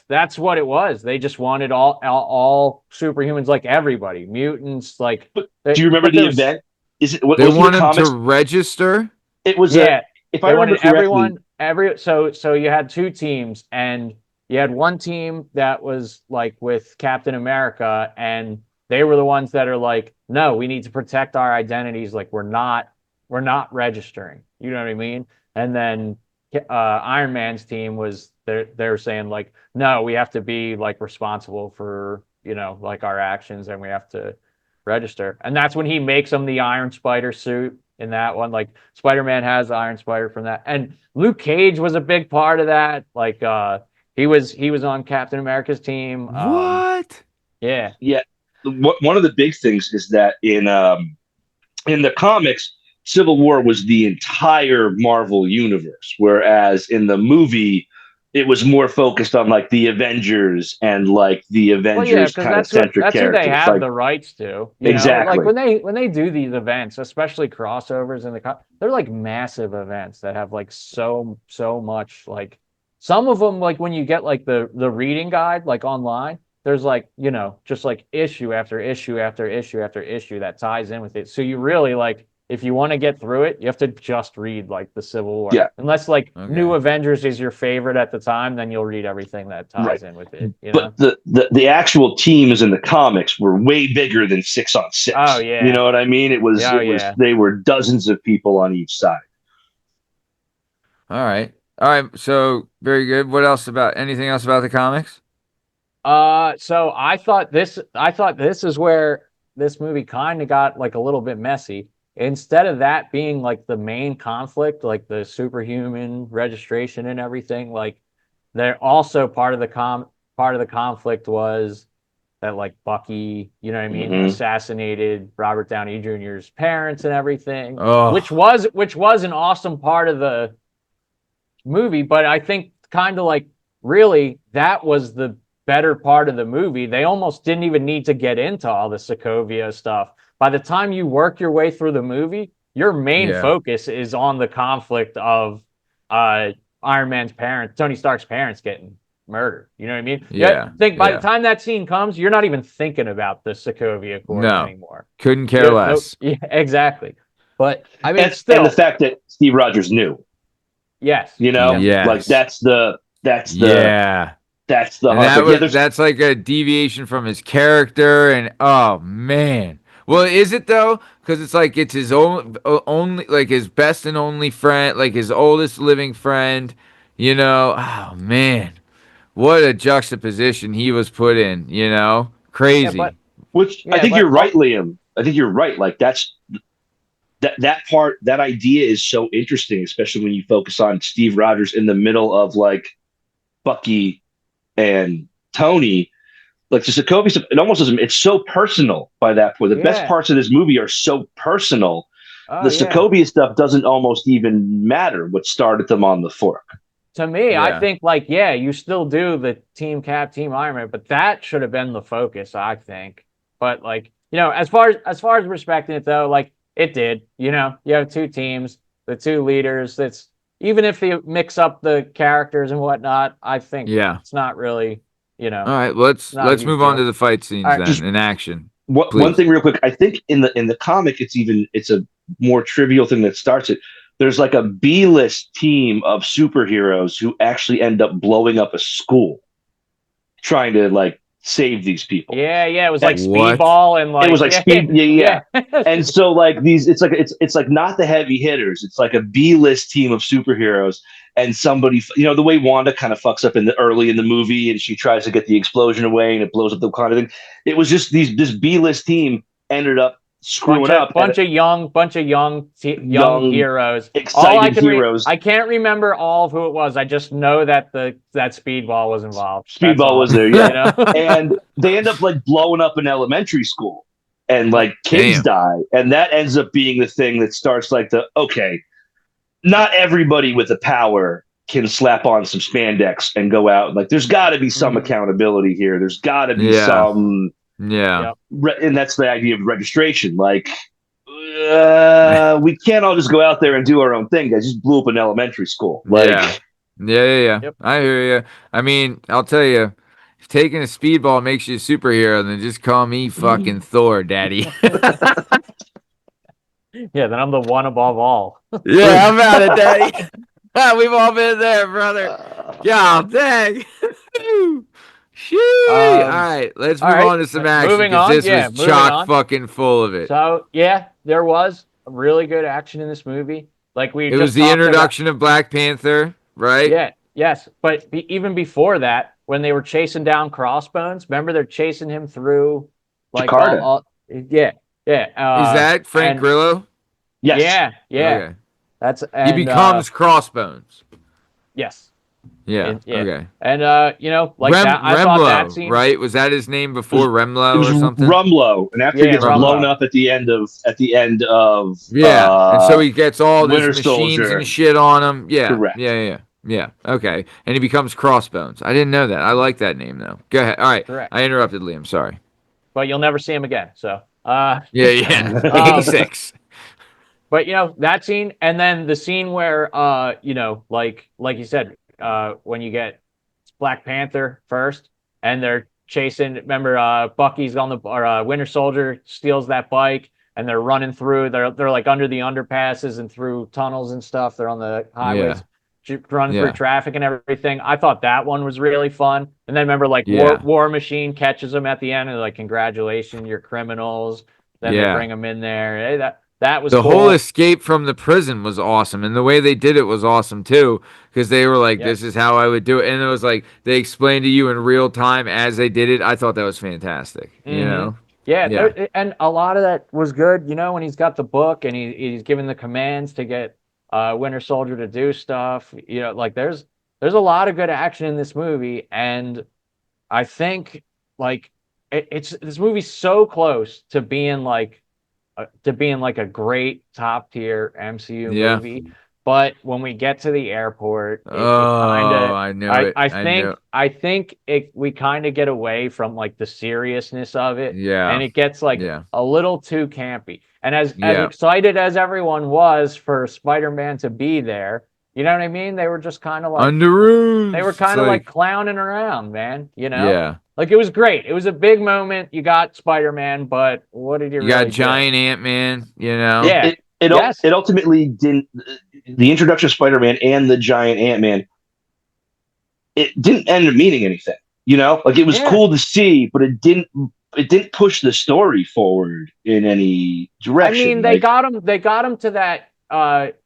[SPEAKER 3] that's what it was. They just wanted all superhumans, like everybody, mutants, like.
[SPEAKER 2] but do you remember
[SPEAKER 3] But
[SPEAKER 2] the
[SPEAKER 3] there's
[SPEAKER 2] event? Is it what
[SPEAKER 1] They
[SPEAKER 2] wasn't the
[SPEAKER 1] want him to
[SPEAKER 2] comics?
[SPEAKER 1] register.
[SPEAKER 2] It was a
[SPEAKER 3] Yeah,
[SPEAKER 2] if I
[SPEAKER 3] they
[SPEAKER 2] remember
[SPEAKER 3] wanted
[SPEAKER 2] correctly,
[SPEAKER 3] so you had two teams, and you had one team that was like with Captain America, and they were the ones that are like, no, we need to protect our identities, like we're not registering. You know what I mean? And then Iron Man's team was they're saying like, no, we have to be like responsible for like our actions, and we have to register. And that's when he makes them the Iron Spider suit in that one. Like Spider-Man has the Iron Spider from that. And Luke Cage was a big part of that. Like he was on Captain America's team.
[SPEAKER 1] What?
[SPEAKER 3] Yeah.
[SPEAKER 2] yeah. One of the big things is that in the comics, Civil War was the entire Marvel universe, whereas in the movie, it was more focused on like the Avengers and like the
[SPEAKER 3] Well, yeah,
[SPEAKER 2] Avengers
[SPEAKER 3] because
[SPEAKER 2] kind of
[SPEAKER 3] that's what
[SPEAKER 2] centric
[SPEAKER 3] that's who they
[SPEAKER 2] characters.
[SPEAKER 3] have
[SPEAKER 2] Like
[SPEAKER 3] the rights to. Like
[SPEAKER 2] exactly.
[SPEAKER 3] when they do these events, especially crossovers in they're like massive events that have like so much like some of them like when you get like the reading guide like online, there's like just like issue after issue after issue after issue that ties in with it. So you really like if you want to get through it, you have to just read like the Civil War.
[SPEAKER 2] Yeah.
[SPEAKER 3] Unless like New
[SPEAKER 1] Okay.
[SPEAKER 3] Avengers is your favorite at the time, then you'll read everything that
[SPEAKER 2] Right.
[SPEAKER 3] ties in with it.
[SPEAKER 2] But the actual teams in the comics were way bigger than 6 on
[SPEAKER 3] Oh
[SPEAKER 2] 6. You
[SPEAKER 3] yeah.
[SPEAKER 2] know what I mean?
[SPEAKER 3] Oh yeah.
[SPEAKER 2] They were dozens of people on each side.
[SPEAKER 1] All right. All right. So very good. What else about anything else about the comics?
[SPEAKER 3] So I thought this is where this movie kind of got like a little bit messy. Instead of that being like the main conflict, like the superhuman registration and everything, like they're also part of the conflict was that like Bucky, you know what I mean,
[SPEAKER 2] Mm-hmm.
[SPEAKER 3] assassinated Robert Downey Jr.'s parents and everything, which
[SPEAKER 1] Oh,
[SPEAKER 3] was an awesome part of the movie, but I think kind of like really that was the better part of the movie. They almost didn't even need to get into all the Sokovia stuff. By the time you work your way through the movie, your main
[SPEAKER 1] yeah,
[SPEAKER 3] focus is on the conflict of uh, Iron Man's parents, Tony Stark's parents getting murdered. You know what I mean? Yeah.
[SPEAKER 1] yeah,
[SPEAKER 3] Think by the
[SPEAKER 1] yeah.
[SPEAKER 3] time that scene comes, you're not even thinking about the Sokovia Accords
[SPEAKER 1] No,
[SPEAKER 3] anymore.
[SPEAKER 1] couldn't care
[SPEAKER 3] Nope.
[SPEAKER 1] less.
[SPEAKER 3] Yeah, exactly. But I mean,
[SPEAKER 2] And the
[SPEAKER 3] still,
[SPEAKER 2] fact that Steve Rogers knew,
[SPEAKER 3] yes,
[SPEAKER 2] you know,
[SPEAKER 3] yeah.
[SPEAKER 2] like
[SPEAKER 1] Yes. Yeah.
[SPEAKER 2] that's the
[SPEAKER 1] And
[SPEAKER 2] hard. But yeah, there's
[SPEAKER 1] that's like a deviation from his character, and oh man. Well, is it though? Because it's like it's his own only like his best and only friend, like his oldest living friend. Oh man, what a juxtaposition he was put in.
[SPEAKER 3] Yeah, but
[SPEAKER 1] Crazy.
[SPEAKER 2] which I
[SPEAKER 3] yeah,
[SPEAKER 2] think
[SPEAKER 3] but
[SPEAKER 2] you're right, Liam. I think you're right. Like that part, that idea is so interesting, especially when you focus on Steve Rogers in the middle of like Bucky and Tony. Like the Sokovia stuff, it almost doesn't. It's so personal by that point. The best
[SPEAKER 3] yeah.
[SPEAKER 2] parts of this movie are so personal.
[SPEAKER 3] Oh
[SPEAKER 2] The
[SPEAKER 3] yeah.
[SPEAKER 2] Sokovia stuff doesn't almost even matter. What started them on the fork?
[SPEAKER 3] To me, I
[SPEAKER 1] Yeah.
[SPEAKER 3] think like yeah, you still do the Team Cap, Team Iron Man, but that should have been the focus, I think. But like, as far as respecting it though, like it did. You have two teams. the two leaders. That's even if you mix up the characters and whatnot, I think it's not really,
[SPEAKER 1] All right, let's move on to the fight scenes then,
[SPEAKER 2] just
[SPEAKER 1] in action.
[SPEAKER 2] One thing real quick. I think in the comic, it's a more trivial thing that starts it. There's like a B-list team of superheroes who actually end up blowing up a school, trying to like save these people.
[SPEAKER 3] Yeah, it was like Speedball and like
[SPEAKER 2] it was like Speed. Yeah. And so like these, it's like not the heavy hitters. It's like a B-list team of superheroes, and somebody, the way Wanda kind of fucks up early in the movie, and she tries to get the explosion away, and it blows up the kind of thing. It was just this B-list team ended up screwing up.
[SPEAKER 3] Bunch of young heroes,
[SPEAKER 2] exciting heroes.
[SPEAKER 3] I can't remember all of who it was. I just know that that Speedball was involved.
[SPEAKER 2] Speedball was there, yeah. And they end up like blowing up an elementary school, and like kids die, and that ends up being the thing that starts like not everybody with the power can slap on some spandex and go out. Like, there's got to be some accountability here. There's got to be some.
[SPEAKER 1] Yeah.
[SPEAKER 2] And that's the idea of registration. Like, we can't all just go out there and do our own thing. I just blew up an elementary school. Like,
[SPEAKER 1] yeah. Yep. I hear you. I mean, I'll tell you, if taking a speedball makes you a superhero, then just call me fucking Thor, daddy.
[SPEAKER 3] Yeah, then I'm the one above all.
[SPEAKER 1] Yeah, I'm out it, daddy. We've all been there, brother. God dang. All right, let's move on to some action, because this was chock fucking full of it.
[SPEAKER 3] So there was a really good action in this movie. Like it
[SPEAKER 1] was the introduction of Black Panther, right?
[SPEAKER 3] Yeah, yes. But even before that, when they were chasing down Crossbones, remember they're chasing him through like
[SPEAKER 2] Jakarta.
[SPEAKER 3] Yeah.
[SPEAKER 1] Is that Frank Grillo?
[SPEAKER 2] Yes.
[SPEAKER 3] Yeah.
[SPEAKER 1] Okay. He becomes Crossbones.
[SPEAKER 3] Yes.
[SPEAKER 1] Yeah. Okay.
[SPEAKER 3] And like that, I thought that scene,
[SPEAKER 1] right? Was that his name before Remlo or something?
[SPEAKER 2] Rumlow, and after he gets blown up at the end of
[SPEAKER 1] and so he gets all these machines
[SPEAKER 2] Soldier.
[SPEAKER 1] And shit on him. Yeah.
[SPEAKER 2] Correct.
[SPEAKER 1] Yeah. Okay. And he becomes Crossbones. I didn't know that. I like that name though. Go ahead. All right.
[SPEAKER 3] Correct.
[SPEAKER 1] I interrupted Liam. Sorry.
[SPEAKER 3] But you'll never see him again. So.
[SPEAKER 1] Yeah. 86.
[SPEAKER 3] But that scene, and then the scene where like you said, when you get Black Panther first, and they're chasing. Remember, Bucky's on Winter Soldier steals that bike, and they're running through. They're like under the underpasses and through tunnels and stuff. They're on the highways, running through traffic and everything. I thought that one was really fun. And then remember, like War Machine catches them at the end and like, congratulations, you're criminals. Then they bring them in there. Hey, that was
[SPEAKER 1] the
[SPEAKER 3] cool.
[SPEAKER 1] whole escape from the prison was awesome, and the way they did it was awesome too, because they were like, "This is how I would do it," and it was like they explained to you in real time as they did it. I thought that was fantastic.
[SPEAKER 3] And a lot of that was good. When he's got the book and he's giving the commands to get Winter Soldier to do stuff. Like there's a lot of good action in this movie, and I think like this movie's so close to being like a great top tier MCU movie, but when we get to the airport,
[SPEAKER 1] I knew it.
[SPEAKER 3] I think we kind of get away from like the seriousness of it, and it gets like a little too campy. And as excited as everyone was for Spider-Man to be there, you know what I mean? They were just kind of like they were kind of like clowning around, man. Like it was great. It was a big moment. You got Spider-Man, but what did you really
[SPEAKER 1] got giant Ant-Man,
[SPEAKER 3] Yeah.
[SPEAKER 2] It ultimately didn't. The introduction of Spider-Man and the giant Ant-Man, it didn't end up meaning anything. Like it was cool to see, but it didn't push the story forward in any direction.
[SPEAKER 3] I mean, they got him to that.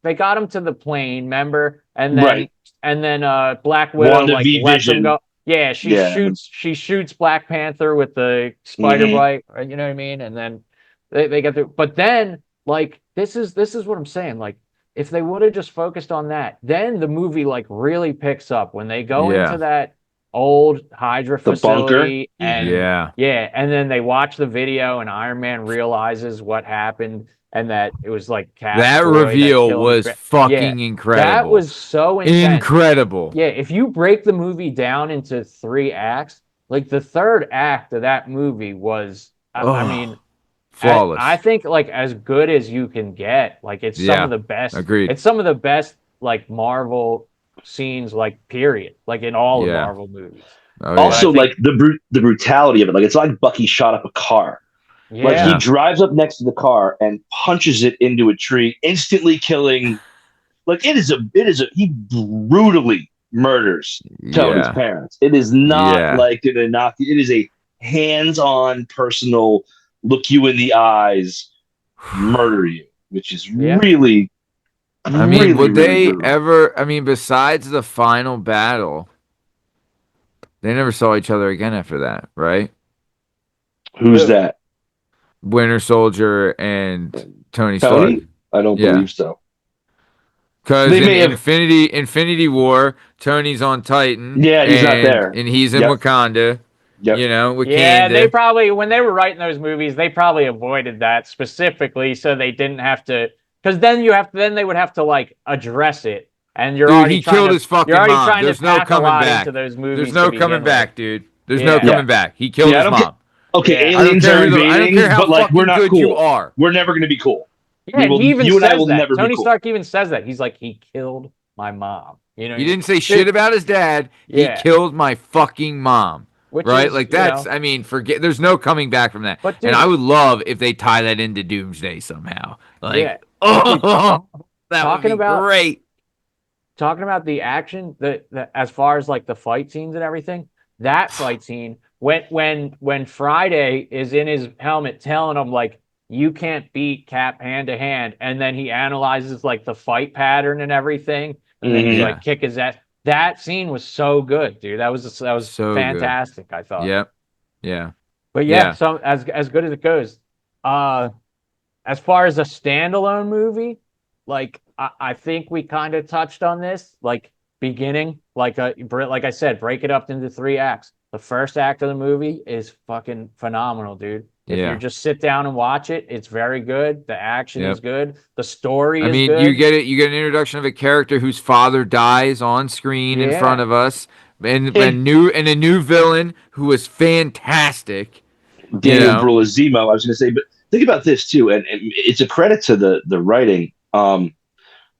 [SPEAKER 3] They got him to the plane, remember? And then Black Widow like lets him go. Yeah, she shoots Black Panther with the spider bite, you know what I mean? And then they get through. But then, like, this is what I'm saying. Like, if they would have just focused on that, then the movie like really picks up when they go into that old Hydra facility and and then they watch the video and Iron Man realizes what happened. And that it was like
[SPEAKER 1] that reveal was fucking incredible.
[SPEAKER 3] That was so intense.
[SPEAKER 1] Incredible.
[SPEAKER 3] Yeah, if you break the movie down into 3 acts, like the third act of that movie was, I mean,
[SPEAKER 1] Flawless.
[SPEAKER 3] I think like as good as you can get. Like it's some of the best.
[SPEAKER 1] Agreed.
[SPEAKER 3] It's some of the best like Marvel scenes, like period, like in all of
[SPEAKER 1] Yeah.
[SPEAKER 3] Marvel movies.
[SPEAKER 1] Oh,
[SPEAKER 2] Also,
[SPEAKER 3] think-
[SPEAKER 2] like the brutality of it. Like it's like Bucky shot up a car.
[SPEAKER 3] Yeah.
[SPEAKER 2] Like he drives up next to the car and punches it into a tree, instantly killing. Like it is a he brutally murders Tony's parents. It is not like an innocuous. It is a hands-on, personal, look you in the eyes, murder you, which is really.
[SPEAKER 1] I mean, would they ever? I mean, besides the final battle, they never saw each other again after that, right?
[SPEAKER 2] Who's that?
[SPEAKER 1] Winter Soldier and Tony Stark.
[SPEAKER 2] I don't believe so.
[SPEAKER 1] Because in Infinity War, Tony's on Titan.
[SPEAKER 2] Yeah, he's not there.
[SPEAKER 1] And he's in Wakanda.
[SPEAKER 2] Yep.
[SPEAKER 1] You know,
[SPEAKER 3] yeah, they probably, when they were writing those movies, they probably avoided that specifically so they didn't have to, because then they would have to like address it. And you're already
[SPEAKER 1] killed his fucking mom. There's no coming back.
[SPEAKER 3] Those movies
[SPEAKER 1] There's no coming back, dude. There's no coming back. He killed his mom.
[SPEAKER 2] Okay, aliens are invading, but like we're not cool. You are. We're never going to be cool.
[SPEAKER 3] Yeah, he even says that. Tony Stark even says that. He's like, he killed my mom. You know,
[SPEAKER 1] he didn't say shit about his dad. He killed my fucking mom. Right? Like that's, I mean, forget. There's no coming back from that. But, dude, and I would love if they tie that into Doomsday somehow. Like, that would be great.
[SPEAKER 3] Talking about the action, the as far as like the fight scenes and everything, that fight scene when Friday is in his helmet telling him like, you can't beat Cap hand to hand, and then he analyzes like the fight pattern and everything, and then he's like kick his ass. That scene was so good, dude. That was so fantastic. Good. I thought.
[SPEAKER 1] Yep. Yeah.
[SPEAKER 3] But so as good as it goes. As far as a standalone movie, like I think we kind of touched on this, like beginning, like I said, break it up into 3 acts. The first act of the movie is fucking phenomenal, dude. If you just sit down and watch it, it's very good. The action is good. The story is good. I mean,
[SPEAKER 1] you get it. You get an introduction of a character whose father dies on screen in front of us, and a new villain who is fantastic.
[SPEAKER 2] Daniel Brulazimo, I was going to say, but think about this too, and it's a credit to the writing.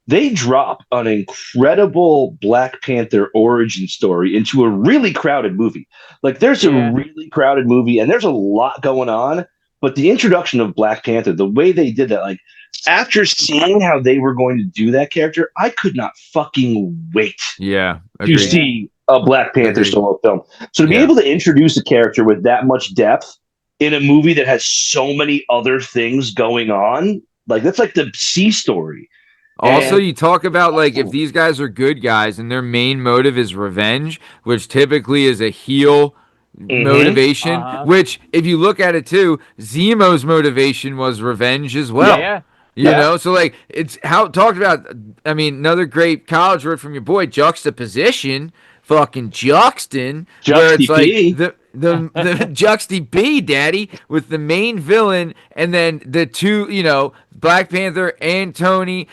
[SPEAKER 2] They drop an incredible Black Panther origin story into a really crowded movie. Like there's a really crowded movie and there's a lot going on, but the introduction of Black Panther, the way they did that, like after seeing how they were going to do that character, I could not fucking wait to see a Black Panther solo film. So to be able to introduce a character with that much depth in a movie that has so many other things going on, like that's like the C story.
[SPEAKER 1] Also, you talk about like if these guys are good guys and their main motive is revenge, which typically is a heel motivation, which if you look at it too, Zemo's motivation was revenge as well. You know, so like it's how talked about. I mean, another great college word from your boy, juxtaposition, fucking Juxton, where it's like the Juxty B, daddy, with the main villain and then the two, you know, Black Panther and Tony.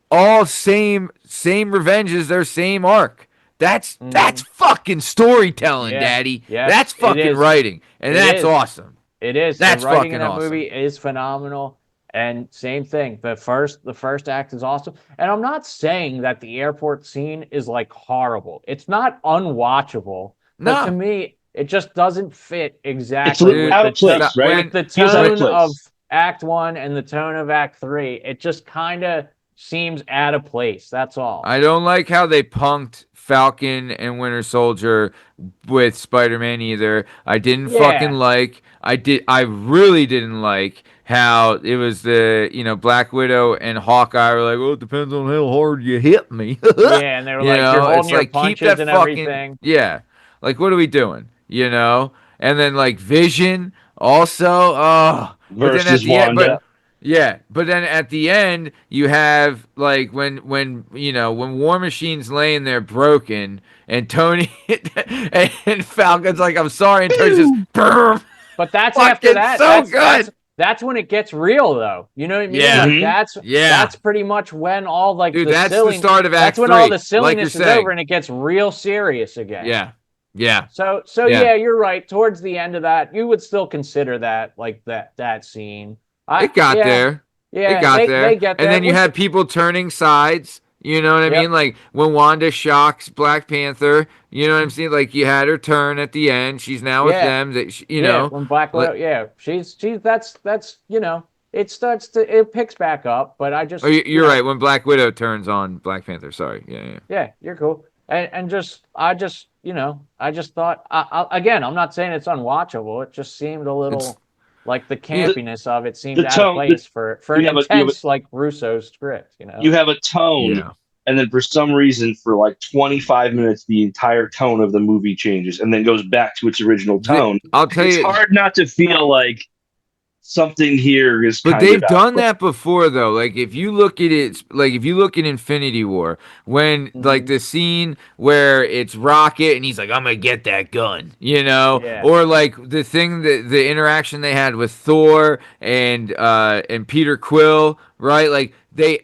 [SPEAKER 1] All same revenges, their same arc. That's fucking storytelling, daddy. Yeah, that's fucking writing, and that's awesome.
[SPEAKER 3] It is.
[SPEAKER 1] That's
[SPEAKER 3] the writing
[SPEAKER 1] fucking
[SPEAKER 3] in that
[SPEAKER 1] awesome.
[SPEAKER 3] Movie is phenomenal, and same thing. The first act is awesome, and I'm not saying that the airport scene is like horrible. It's not unwatchable, but to me, it just doesn't fit exactly with the tone of Act 1 and the tone of Act 3. It just kind of seems out of place. That's all.
[SPEAKER 1] I don't like how they punked Falcon and Winter Soldier with Spider-Man either. I didn't fucking like. I really didn't like how it was the Black Widow and Hawkeye were like, well, it depends on how hard you hit me.
[SPEAKER 3] And they were like, you're holding your punches and everything.
[SPEAKER 1] Yeah, like what are we doing? You know, and then like Vision also.
[SPEAKER 2] Versus Wanda.
[SPEAKER 1] But then at the end you have like when War Machine's laying there broken and Tony and Falcon's like, I'm sorry, and Tony's just
[SPEAKER 3] but that's after that.
[SPEAKER 1] So good.
[SPEAKER 3] That's when it gets real, though. You know what I mean?
[SPEAKER 1] Yeah.
[SPEAKER 3] Like that's pretty much when all like
[SPEAKER 1] that's the start of Act 3.
[SPEAKER 3] That's when all the silliness is over and it gets real serious again.
[SPEAKER 1] Yeah.
[SPEAKER 3] So yeah, you're right. Towards the end of that, you would still consider that like that scene.
[SPEAKER 1] It got
[SPEAKER 3] Yeah,
[SPEAKER 1] there. It
[SPEAKER 3] yeah,
[SPEAKER 1] got
[SPEAKER 3] they
[SPEAKER 1] there.
[SPEAKER 3] get
[SPEAKER 1] And
[SPEAKER 3] there.
[SPEAKER 1] then you had people turning sides. You know what I mean?
[SPEAKER 3] Yep.
[SPEAKER 1] Like when Wanda shocks Black Panther, you know what I'm saying? Like you had her turn at the end. She's now with
[SPEAKER 3] Yeah,
[SPEAKER 1] them. That you
[SPEAKER 3] yeah.
[SPEAKER 1] know,
[SPEAKER 3] When Black Widow,
[SPEAKER 1] like,
[SPEAKER 3] yeah, she's that's it picks back up. But I
[SPEAKER 1] oh,
[SPEAKER 3] just
[SPEAKER 1] you're right. When Black Widow turns on Black Panther. Sorry. Yeah, yeah.
[SPEAKER 3] yeah, you're cool. And just I just thought again, I'm not saying it's unwatchable. It just seemed a
[SPEAKER 1] It's
[SPEAKER 3] little like the
[SPEAKER 1] yeah,
[SPEAKER 3] campiness of it seemed
[SPEAKER 2] the
[SPEAKER 3] out of
[SPEAKER 2] tone.
[SPEAKER 3] place for an
[SPEAKER 2] You have a
[SPEAKER 3] intense like Russo script.
[SPEAKER 2] you have a tone,
[SPEAKER 1] yeah.
[SPEAKER 2] and then for some reason, for like 25 minutes, the entire tone of the movie changes, and then goes back to its original tone.
[SPEAKER 1] I'll tell
[SPEAKER 2] It's
[SPEAKER 1] you.
[SPEAKER 2] hard not to feel like something here is
[SPEAKER 1] But
[SPEAKER 2] kind of
[SPEAKER 1] they've
[SPEAKER 2] out of
[SPEAKER 1] done
[SPEAKER 2] place.
[SPEAKER 1] that before, though. Like if you look at it, like if you look at Infinity War, when like
[SPEAKER 3] Mhm.
[SPEAKER 1] the scene where it's Rocket and he's like, "I'm gonna get that gun,"
[SPEAKER 3] Yeah.
[SPEAKER 1] or like the thing that the interaction they had with Thor and Peter Quill, right? Like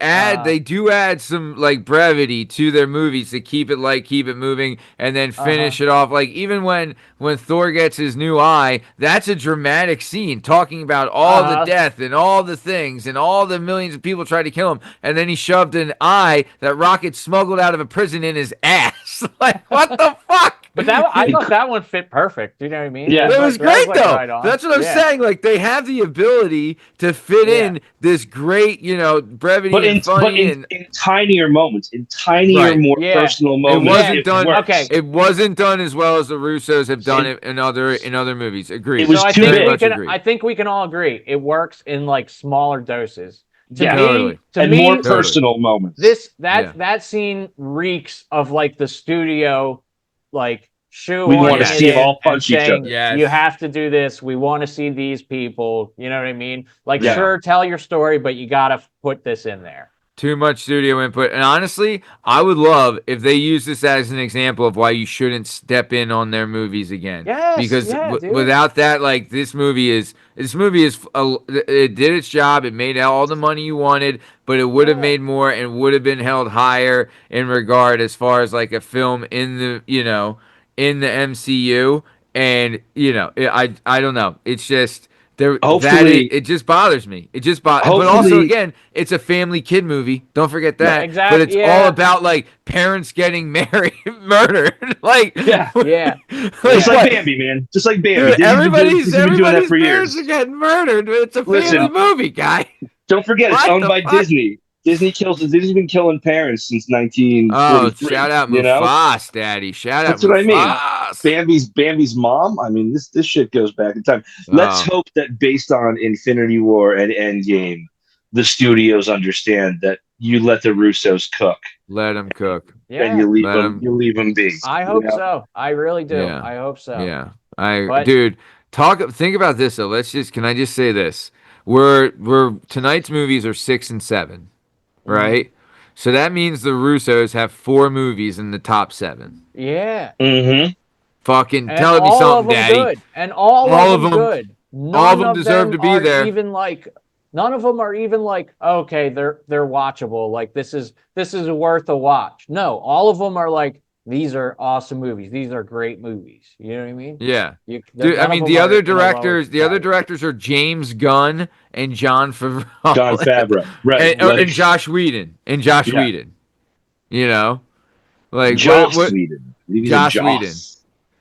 [SPEAKER 3] Uh
[SPEAKER 1] they do add some like brevity to their movies to keep it light, keep it moving, and then
[SPEAKER 3] uh-huh.
[SPEAKER 1] finish it off. Like even when Thor gets his new eye, that's a dramatic scene talking about all the
[SPEAKER 3] Uh-huh.
[SPEAKER 1] death and all the things and all the millions of people tried to kill him, and then he shoved an eye that Rocket smuggled out of a prison in his ass. Like what the fuck?
[SPEAKER 3] But that I thought that one fit perfect. You know what I mean?
[SPEAKER 2] Yeah.
[SPEAKER 1] That was
[SPEAKER 3] That was
[SPEAKER 1] great
[SPEAKER 3] like
[SPEAKER 1] though.
[SPEAKER 3] right on.
[SPEAKER 1] That's what I'm
[SPEAKER 3] Yeah.
[SPEAKER 1] saying. Like they have the ability to fit
[SPEAKER 3] Yeah.
[SPEAKER 1] in this great, brevity
[SPEAKER 2] But
[SPEAKER 1] and funny and
[SPEAKER 2] in tinier moments, in tinier,
[SPEAKER 1] right.
[SPEAKER 2] more
[SPEAKER 3] Yeah.
[SPEAKER 2] personal
[SPEAKER 1] It
[SPEAKER 2] moments,
[SPEAKER 3] Yeah.
[SPEAKER 1] wasn't
[SPEAKER 2] it
[SPEAKER 1] done.
[SPEAKER 2] works.
[SPEAKER 3] Okay.
[SPEAKER 1] It wasn't done as well as the Russos have done
[SPEAKER 2] It,
[SPEAKER 1] it in other movies.
[SPEAKER 2] it
[SPEAKER 1] Agreed.
[SPEAKER 3] So
[SPEAKER 2] was too
[SPEAKER 1] Very
[SPEAKER 2] big.
[SPEAKER 1] much agreed.
[SPEAKER 3] I think we can all agree it works in like smaller doses.
[SPEAKER 2] Yeah.
[SPEAKER 1] Totally.
[SPEAKER 3] To
[SPEAKER 2] And more
[SPEAKER 3] me,
[SPEAKER 1] Totally.
[SPEAKER 2] personal moments.
[SPEAKER 3] this
[SPEAKER 1] Yeah.
[SPEAKER 3] that scene reeks of like the studio like
[SPEAKER 2] We want to
[SPEAKER 3] shoehorning it
[SPEAKER 2] see them
[SPEAKER 1] Yes.
[SPEAKER 3] in
[SPEAKER 2] all
[SPEAKER 3] and
[SPEAKER 2] punch each
[SPEAKER 3] saying
[SPEAKER 2] other.
[SPEAKER 3] you
[SPEAKER 1] Yes.
[SPEAKER 3] have to do this. We want to see these people. You know what I mean? Like,
[SPEAKER 2] Yeah.
[SPEAKER 1] Yeah.
[SPEAKER 3] sure, tell your story, but you got to put this in there.
[SPEAKER 1] Too much studio input. And honestly, I would love if they use this as an example of why you shouldn't step in on their movies again.
[SPEAKER 3] Yes,
[SPEAKER 1] Because
[SPEAKER 3] yeah, dude.
[SPEAKER 1] without that, like it did its job. It made all the money you wanted, but it would have
[SPEAKER 3] Yeah.
[SPEAKER 1] made more and would have been held higher in regard as far as like a film in the MCU. And I don't know. It's just
[SPEAKER 2] Hopefully,
[SPEAKER 1] it just bothers me. But also
[SPEAKER 2] hopefully,
[SPEAKER 1] again, it's a family kid movie. Don't forget
[SPEAKER 2] yeah,
[SPEAKER 1] that. But
[SPEAKER 3] Exactly.
[SPEAKER 1] it's all
[SPEAKER 3] Yeah.
[SPEAKER 1] about like parents getting married, murdered. Like,
[SPEAKER 2] yeah.
[SPEAKER 3] Yeah.
[SPEAKER 2] Just
[SPEAKER 1] like
[SPEAKER 3] Yeah.
[SPEAKER 2] like
[SPEAKER 1] what?
[SPEAKER 2] Bambi, man. Just like Bambi.
[SPEAKER 1] Dude, everybody's
[SPEAKER 2] Disney's been doing that
[SPEAKER 1] everybody's
[SPEAKER 2] for
[SPEAKER 1] parents are
[SPEAKER 2] years.
[SPEAKER 1] getting murdered. It's a family
[SPEAKER 2] Listen,
[SPEAKER 1] movie, guy.
[SPEAKER 2] don't forget, it's
[SPEAKER 1] What
[SPEAKER 2] owned
[SPEAKER 1] the
[SPEAKER 2] by
[SPEAKER 1] fuck?
[SPEAKER 2] Disney. Disney's been killing parents since
[SPEAKER 1] Oh,
[SPEAKER 2] 1943.
[SPEAKER 1] shout out
[SPEAKER 2] You know,
[SPEAKER 1] Mufas, Daddy. Shout out
[SPEAKER 2] that's what I mean.
[SPEAKER 1] Mufas.
[SPEAKER 2] Bambi's mom. I mean, this shit goes back in time. Let's
[SPEAKER 1] Oh,
[SPEAKER 2] hope that based on Infinity War and Endgame, the studios understand that you let the Russos cook
[SPEAKER 1] let him cook.
[SPEAKER 2] and
[SPEAKER 3] Yeah.
[SPEAKER 1] Let him.
[SPEAKER 2] you leave them be.
[SPEAKER 3] I
[SPEAKER 2] You
[SPEAKER 3] hope
[SPEAKER 2] know,
[SPEAKER 3] so. I really do.
[SPEAKER 1] Yeah.
[SPEAKER 3] I hope so.
[SPEAKER 1] Yeah.
[SPEAKER 3] But
[SPEAKER 1] Dude, think about this though. Can I just say this? Tonight's movies are 6 and 7,
[SPEAKER 3] mhm.
[SPEAKER 1] right? So that means the Russos have 4 movies in the top 7.
[SPEAKER 3] Yeah.
[SPEAKER 2] mm-hmm.
[SPEAKER 1] Fucking
[SPEAKER 3] And
[SPEAKER 1] telling me
[SPEAKER 3] all of
[SPEAKER 1] something,
[SPEAKER 3] them
[SPEAKER 1] Daddy.
[SPEAKER 3] good. And all of
[SPEAKER 1] All of
[SPEAKER 3] them
[SPEAKER 1] them,
[SPEAKER 3] good.
[SPEAKER 1] all of them deserve to be there.
[SPEAKER 3] None of them are even like okay, they're watchable. Like this is worth a watch. No, all of them are like these are awesome movies. These are great movies. You know what I mean?
[SPEAKER 1] Yeah. Dude, I
[SPEAKER 3] None of
[SPEAKER 1] mean
[SPEAKER 3] them are in a lower
[SPEAKER 1] the other
[SPEAKER 3] category.
[SPEAKER 1] directors are James Gunn and John
[SPEAKER 2] John
[SPEAKER 1] Favreau
[SPEAKER 2] Favreau, right?
[SPEAKER 3] Mhm.
[SPEAKER 2] Like
[SPEAKER 1] and Josh Whedon
[SPEAKER 2] yeah,
[SPEAKER 1] You know, like
[SPEAKER 2] Joss
[SPEAKER 1] what
[SPEAKER 2] Whedon. I think he's a
[SPEAKER 1] Josh Whedon.
[SPEAKER 2] Joss.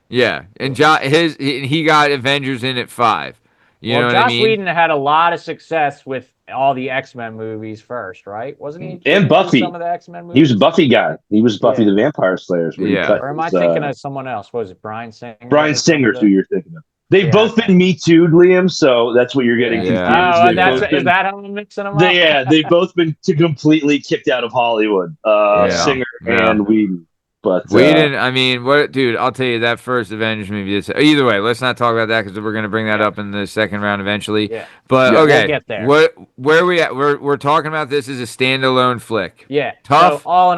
[SPEAKER 1] Yeah, and he got Avengers in at 5. You
[SPEAKER 3] Well,
[SPEAKER 1] know what I
[SPEAKER 3] Joss
[SPEAKER 1] mean?
[SPEAKER 3] Whedon had a lot of success with all the X-Men movies first, right? Wasn't he?
[SPEAKER 2] And
[SPEAKER 3] Didn't he do some
[SPEAKER 2] Buffy.
[SPEAKER 3] of the X-Men
[SPEAKER 2] He was a
[SPEAKER 3] movies?
[SPEAKER 2] Buffy guy. He was Buffy
[SPEAKER 3] Yeah.
[SPEAKER 2] the Vampire Slayers when he
[SPEAKER 1] Yeah.
[SPEAKER 2] cut
[SPEAKER 3] Or am I
[SPEAKER 2] his,
[SPEAKER 3] thinking of someone else? Was it Brian Singer?
[SPEAKER 2] Brian
[SPEAKER 3] or some of
[SPEAKER 2] Singer's who
[SPEAKER 3] the-
[SPEAKER 2] you're thinking of. They've
[SPEAKER 3] Yeah,
[SPEAKER 2] both
[SPEAKER 3] okay.
[SPEAKER 2] been Me Too'd, Liam, so that's what you're getting
[SPEAKER 3] Yeah.
[SPEAKER 2] confused.
[SPEAKER 1] Yeah.
[SPEAKER 3] Oh,
[SPEAKER 2] They've both
[SPEAKER 3] is
[SPEAKER 2] been
[SPEAKER 3] that how I'm mixing them up?
[SPEAKER 2] they've both been completely kicked out of Hollywood.
[SPEAKER 3] Yeah.
[SPEAKER 2] Singer
[SPEAKER 1] Yeah.
[SPEAKER 2] and Whedon. But
[SPEAKER 1] Whedon, I mean, what, dude? I'll tell you that first Avengers movie. Either way, let's not talk about that because we're gonna bring that
[SPEAKER 3] Yeah.
[SPEAKER 1] up in the second round eventually.
[SPEAKER 3] Yeah.
[SPEAKER 1] But
[SPEAKER 2] Yeah.
[SPEAKER 3] We'll
[SPEAKER 1] okay,
[SPEAKER 3] get there.
[SPEAKER 1] where are we at? We're talking about this as a standalone flick.
[SPEAKER 3] Yeah.
[SPEAKER 1] Tough.
[SPEAKER 3] So all in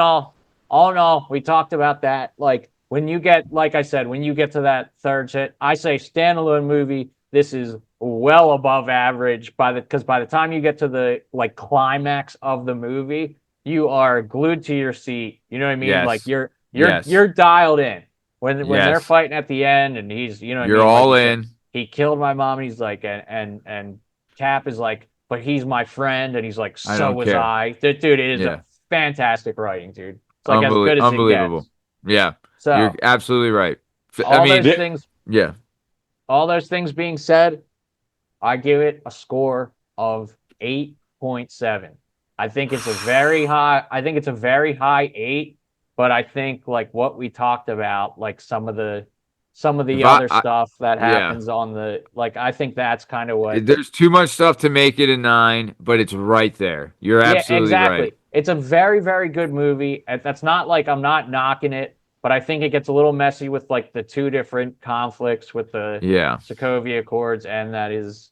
[SPEAKER 3] all, we talked about that. Like when you get, like I said, when you get to that third shit, I say standalone movie. This is well above average because by the time you get to the like climax of the movie, you are glued to your seat. You know what I mean?
[SPEAKER 1] Yes.
[SPEAKER 3] Like
[SPEAKER 1] Yes.
[SPEAKER 3] you're dialed in when they're
[SPEAKER 1] Yes.
[SPEAKER 3] fighting at the end, and he's you know what I
[SPEAKER 1] You're
[SPEAKER 3] mean? Like
[SPEAKER 1] all
[SPEAKER 3] you said,
[SPEAKER 1] in.
[SPEAKER 3] he killed my mom. And he's like, and Cap is like, but he's my friend, and he's like,
[SPEAKER 1] I
[SPEAKER 3] so
[SPEAKER 1] don't
[SPEAKER 3] was
[SPEAKER 1] care.
[SPEAKER 3] I. Dude, it is
[SPEAKER 1] Yeah.
[SPEAKER 3] a fantastic writing, dude. It's like as good as it
[SPEAKER 1] Unbelievable.
[SPEAKER 3] gets.
[SPEAKER 1] Yeah. You're
[SPEAKER 3] So
[SPEAKER 1] absolutely right. I
[SPEAKER 3] all
[SPEAKER 1] mean,
[SPEAKER 3] those
[SPEAKER 2] Yeah.
[SPEAKER 3] things,
[SPEAKER 1] yeah.
[SPEAKER 3] all those things being said, I give it a score of 8.7. I think it's a very high 8, but I think like what we talked about, like some of
[SPEAKER 1] If
[SPEAKER 3] the other stuff that
[SPEAKER 1] yeah.
[SPEAKER 3] happens on the like I think that's kind of what.
[SPEAKER 1] There's too much stuff to make it a 9, but it's right there. You're
[SPEAKER 3] Yeah,
[SPEAKER 1] absolutely right.
[SPEAKER 3] exactly. It's a very, very good movie. That's not like I'm not knocking it, but I think it gets a little messy with like the two different conflicts with the
[SPEAKER 1] Yeah.
[SPEAKER 3] Sokovia Accords, and that is,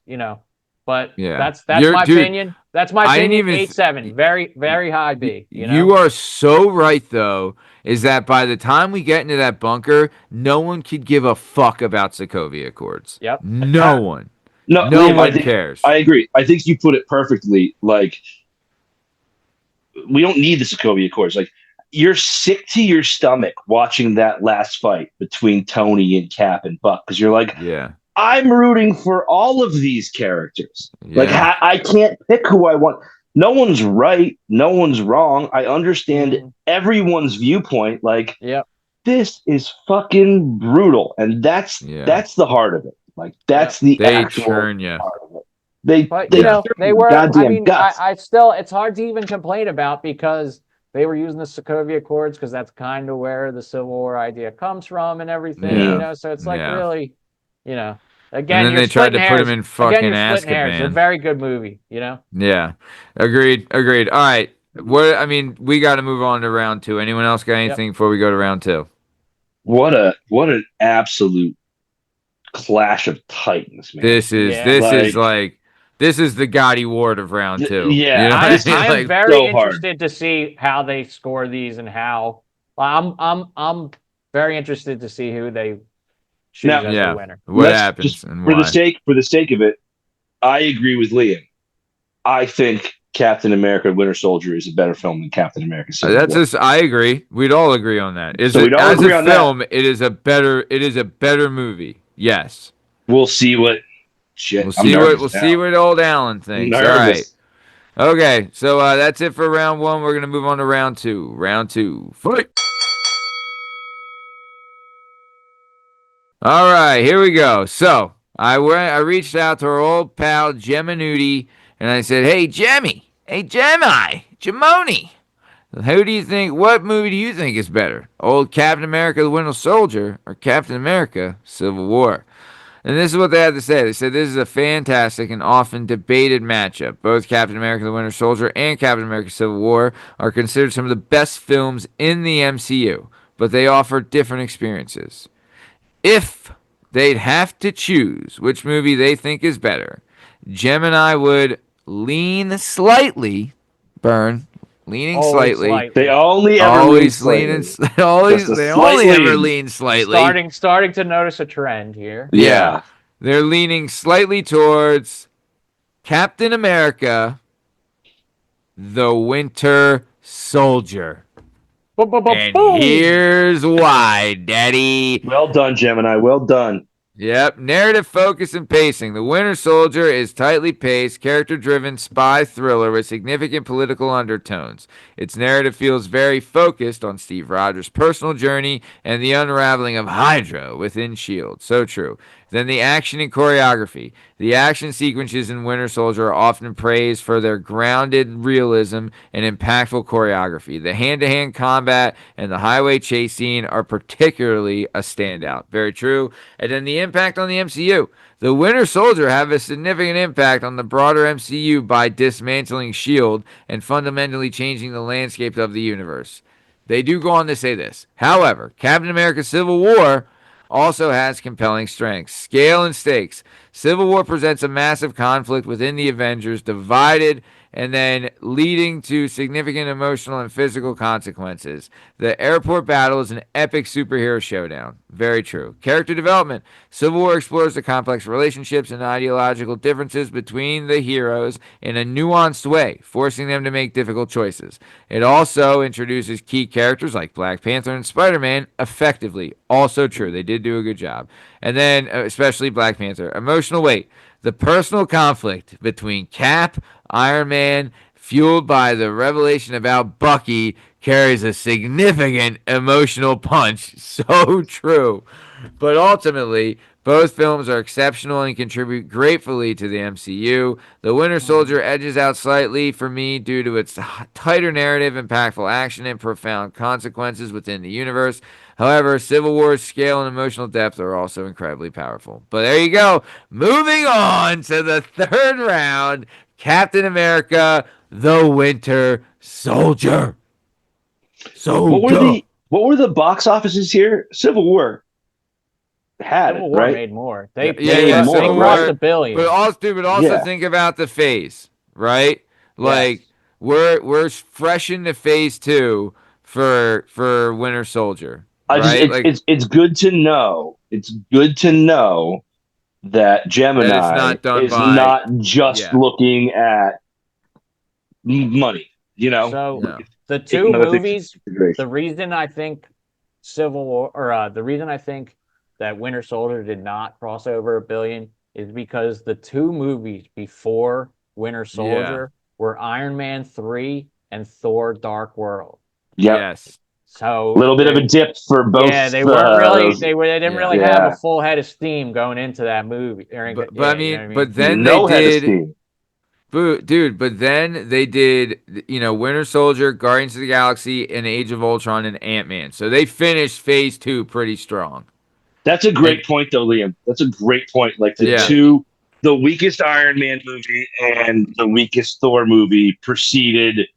[SPEAKER 3] but
[SPEAKER 1] Yeah.
[SPEAKER 3] that's my
[SPEAKER 1] Dude,
[SPEAKER 3] opinion. That's my
[SPEAKER 1] I didn't
[SPEAKER 3] opinion.
[SPEAKER 1] even
[SPEAKER 3] 8.7. Very, very high B,
[SPEAKER 1] you are so right though, is that by the time we get into that bunker, no one could give a fuck about Sokovia Accords.
[SPEAKER 3] Yep.
[SPEAKER 1] No one.
[SPEAKER 2] No,
[SPEAKER 1] No
[SPEAKER 2] Liam,
[SPEAKER 1] one cares.
[SPEAKER 2] I agree. I think you put it perfectly. Like, we don't need the Sokovia Accords. Like, you're sick to your stomach watching that last fight between Tony and Cap and Buck because you're like,
[SPEAKER 1] Yeah.
[SPEAKER 2] I'm rooting for all of these characters. Like,
[SPEAKER 1] Yeah.
[SPEAKER 2] I can't pick who I want. No one's right. No one's wrong. I understand everyone's viewpoint. Like,
[SPEAKER 3] Yep.
[SPEAKER 2] this is fucking brutal, and that's the heart of it. Like, that's the
[SPEAKER 1] They
[SPEAKER 2] actual
[SPEAKER 1] churn you.
[SPEAKER 2] part of it. They
[SPEAKER 3] But
[SPEAKER 2] they
[SPEAKER 3] they were. I
[SPEAKER 2] goddamn
[SPEAKER 3] mean,
[SPEAKER 2] guts.
[SPEAKER 3] I still. It's hard to even complain about because they were using the Sokovia Accords because that's kind of where the Civil War idea comes from and everything.
[SPEAKER 1] Yeah.
[SPEAKER 3] So it's like
[SPEAKER 1] Yeah.
[SPEAKER 3] really,
[SPEAKER 1] And
[SPEAKER 3] again,
[SPEAKER 1] then
[SPEAKER 3] you're
[SPEAKER 1] they tried
[SPEAKER 3] splitting
[SPEAKER 1] to put him
[SPEAKER 3] hairs.
[SPEAKER 1] in
[SPEAKER 3] Again,
[SPEAKER 1] fucking
[SPEAKER 3] you're splitting hairs. It's a
[SPEAKER 1] Azkaban.
[SPEAKER 3] very good movie.
[SPEAKER 1] Yeah. Agreed. All right. We got to move on to round 2. Anyone else got
[SPEAKER 3] Yep.
[SPEAKER 1] anything before we go to round 2?
[SPEAKER 2] What an absolute clash of titans, man.
[SPEAKER 1] This is the Gotti Ward of round 2.
[SPEAKER 2] Yeah,
[SPEAKER 3] I am very
[SPEAKER 2] so
[SPEAKER 3] interested to see how they score these and how. I'm very interested to see who they choose
[SPEAKER 2] Now,
[SPEAKER 3] as the winner.
[SPEAKER 1] What happens and
[SPEAKER 2] for
[SPEAKER 1] why?
[SPEAKER 2] the sake of it, I agree with Liam. I think Captain America: Winter Soldier is a better film than Captain America: Civil War.
[SPEAKER 1] I agree. We'd all agree on that.
[SPEAKER 2] We'd all agree on
[SPEAKER 1] film, it is a better movie. Yes.
[SPEAKER 2] We'll see what shit.
[SPEAKER 1] We'll see what old Alan thinks. All right. Okay, so that's it for round 1. We're gonna move on to round 2. Round 2, fight. All right, here we go. So I reached out to our old pal Geminuti, and I said, "Hey Jemmy, Gemoni, who do you think? What movie do you think is better, old Captain America: The Winter Soldier or Captain America: Civil War?" And this is what they had to say. They said this is a fantastic and often debated matchup. Both Captain America: The Winter Soldier and Captain America: Civil War are considered some of the best films in the MCU, but they offer different experiences. If they'd have to choose which movie they think is better, Gemini would lean slightly, leaning slightly.
[SPEAKER 2] They only ever lean slightly.
[SPEAKER 1] They only ever lean slightly.
[SPEAKER 3] Starting to notice a trend here.
[SPEAKER 1] Yeah. They're leaning slightly towards Captain America: The Winter Soldier. And here's why, Daddy.
[SPEAKER 2] Well done, Gemini. Well done.
[SPEAKER 1] Yep. Narrative focus and pacing. The Winter Soldier is tightly paced, character-driven spy thriller with significant political undertones. Its narrative feels very focused on Steve Rogers' personal journey and the unraveling of Hydra within S.H.I.E.L.D. So true. Then the action and choreography. The action sequences in Winter Soldier are often praised for their grounded realism and impactful choreography. The hand-to-hand combat and the highway chase scene are particularly a standout. Very true. And then the impact on the MCU. The Winter Soldier have a significant impact on the broader MCU by dismantling S.H.I.E.L.D. and fundamentally changing the landscape of the universe. They do go on to say this. However, Captain America: Civil War also has compelling strengths. Scale and stakes. Civil War presents a massive conflict within the Avengers, divided and then leading to significant emotional and physical consequences. The airport battle is an epic superhero showdown. Very true. Character development. Civil War explores the complex relationships and ideological differences between the heroes in a nuanced way, forcing them to make difficult choices. It also introduces key characters like Black Panther and Spider-Man effectively. Also true. They did do a good job. And then, especially Black Panther. Emotional weight. The personal conflict between Cap, Iron Man, fueled by the revelation about Bucky, carries a significant emotional punch. So true. But ultimately, both films are exceptional and contribute gratefully to the MCU. The Winter Soldier edges out slightly for me due to its tighter narrative, impactful action, and profound consequences within the universe. However, Civil War's scale and emotional depth are also incredibly powerful. But there you go. Moving on to the third round, Captain America, the Winter Soldier.
[SPEAKER 2] What were the box offices here? Civil War had
[SPEAKER 3] Civil
[SPEAKER 2] it,
[SPEAKER 3] War
[SPEAKER 2] right?
[SPEAKER 3] made more. They
[SPEAKER 2] made more,
[SPEAKER 3] they crossed
[SPEAKER 2] right?
[SPEAKER 3] a billion.
[SPEAKER 1] But also think about the phase, right? Like
[SPEAKER 3] Yes.
[SPEAKER 1] we're fresh into phase 2 for Winter Soldier,
[SPEAKER 2] I just
[SPEAKER 1] right? Like
[SPEAKER 2] it's good to know. It's good to know that
[SPEAKER 1] that it's
[SPEAKER 2] Gemini
[SPEAKER 1] not done
[SPEAKER 2] is
[SPEAKER 1] by
[SPEAKER 2] not just
[SPEAKER 1] yeah.
[SPEAKER 2] looking at money.
[SPEAKER 3] So
[SPEAKER 1] No.
[SPEAKER 3] the
[SPEAKER 2] Taking
[SPEAKER 3] two
[SPEAKER 2] other things into
[SPEAKER 3] movies,
[SPEAKER 2] consideration.
[SPEAKER 3] the reason I think Civil War, or the reason I think that Winter Soldier did not cross over a billion is because the two movies before Winter
[SPEAKER 1] Yeah.
[SPEAKER 3] Soldier were Iron Man 3 and Thor Dark World.
[SPEAKER 2] Yep,
[SPEAKER 1] Yes.
[SPEAKER 2] a
[SPEAKER 3] So
[SPEAKER 2] little bit of a dip for both.
[SPEAKER 3] yeah, they weren't really
[SPEAKER 2] Those.
[SPEAKER 3] they didn't
[SPEAKER 1] Yeah.
[SPEAKER 3] really have a
[SPEAKER 2] Yeah,
[SPEAKER 3] full head of steam going into that movie.
[SPEAKER 1] But I
[SPEAKER 3] Yeah, you know what
[SPEAKER 1] mean,
[SPEAKER 3] I mean?
[SPEAKER 1] but then they
[SPEAKER 2] no head of
[SPEAKER 1] did
[SPEAKER 2] steam.
[SPEAKER 1] dude, but then they did, Winter Soldier, Guardians of the Galaxy, and Age of Ultron, and Ant-Man. So they finished phase 2 pretty strong.
[SPEAKER 2] That's a
[SPEAKER 1] And
[SPEAKER 2] great point, though, Liam. That's a great point. Like
[SPEAKER 3] They
[SPEAKER 1] yeah.
[SPEAKER 3] did.
[SPEAKER 2] the weakest Iron Man movie and the weakest Thor movie preceded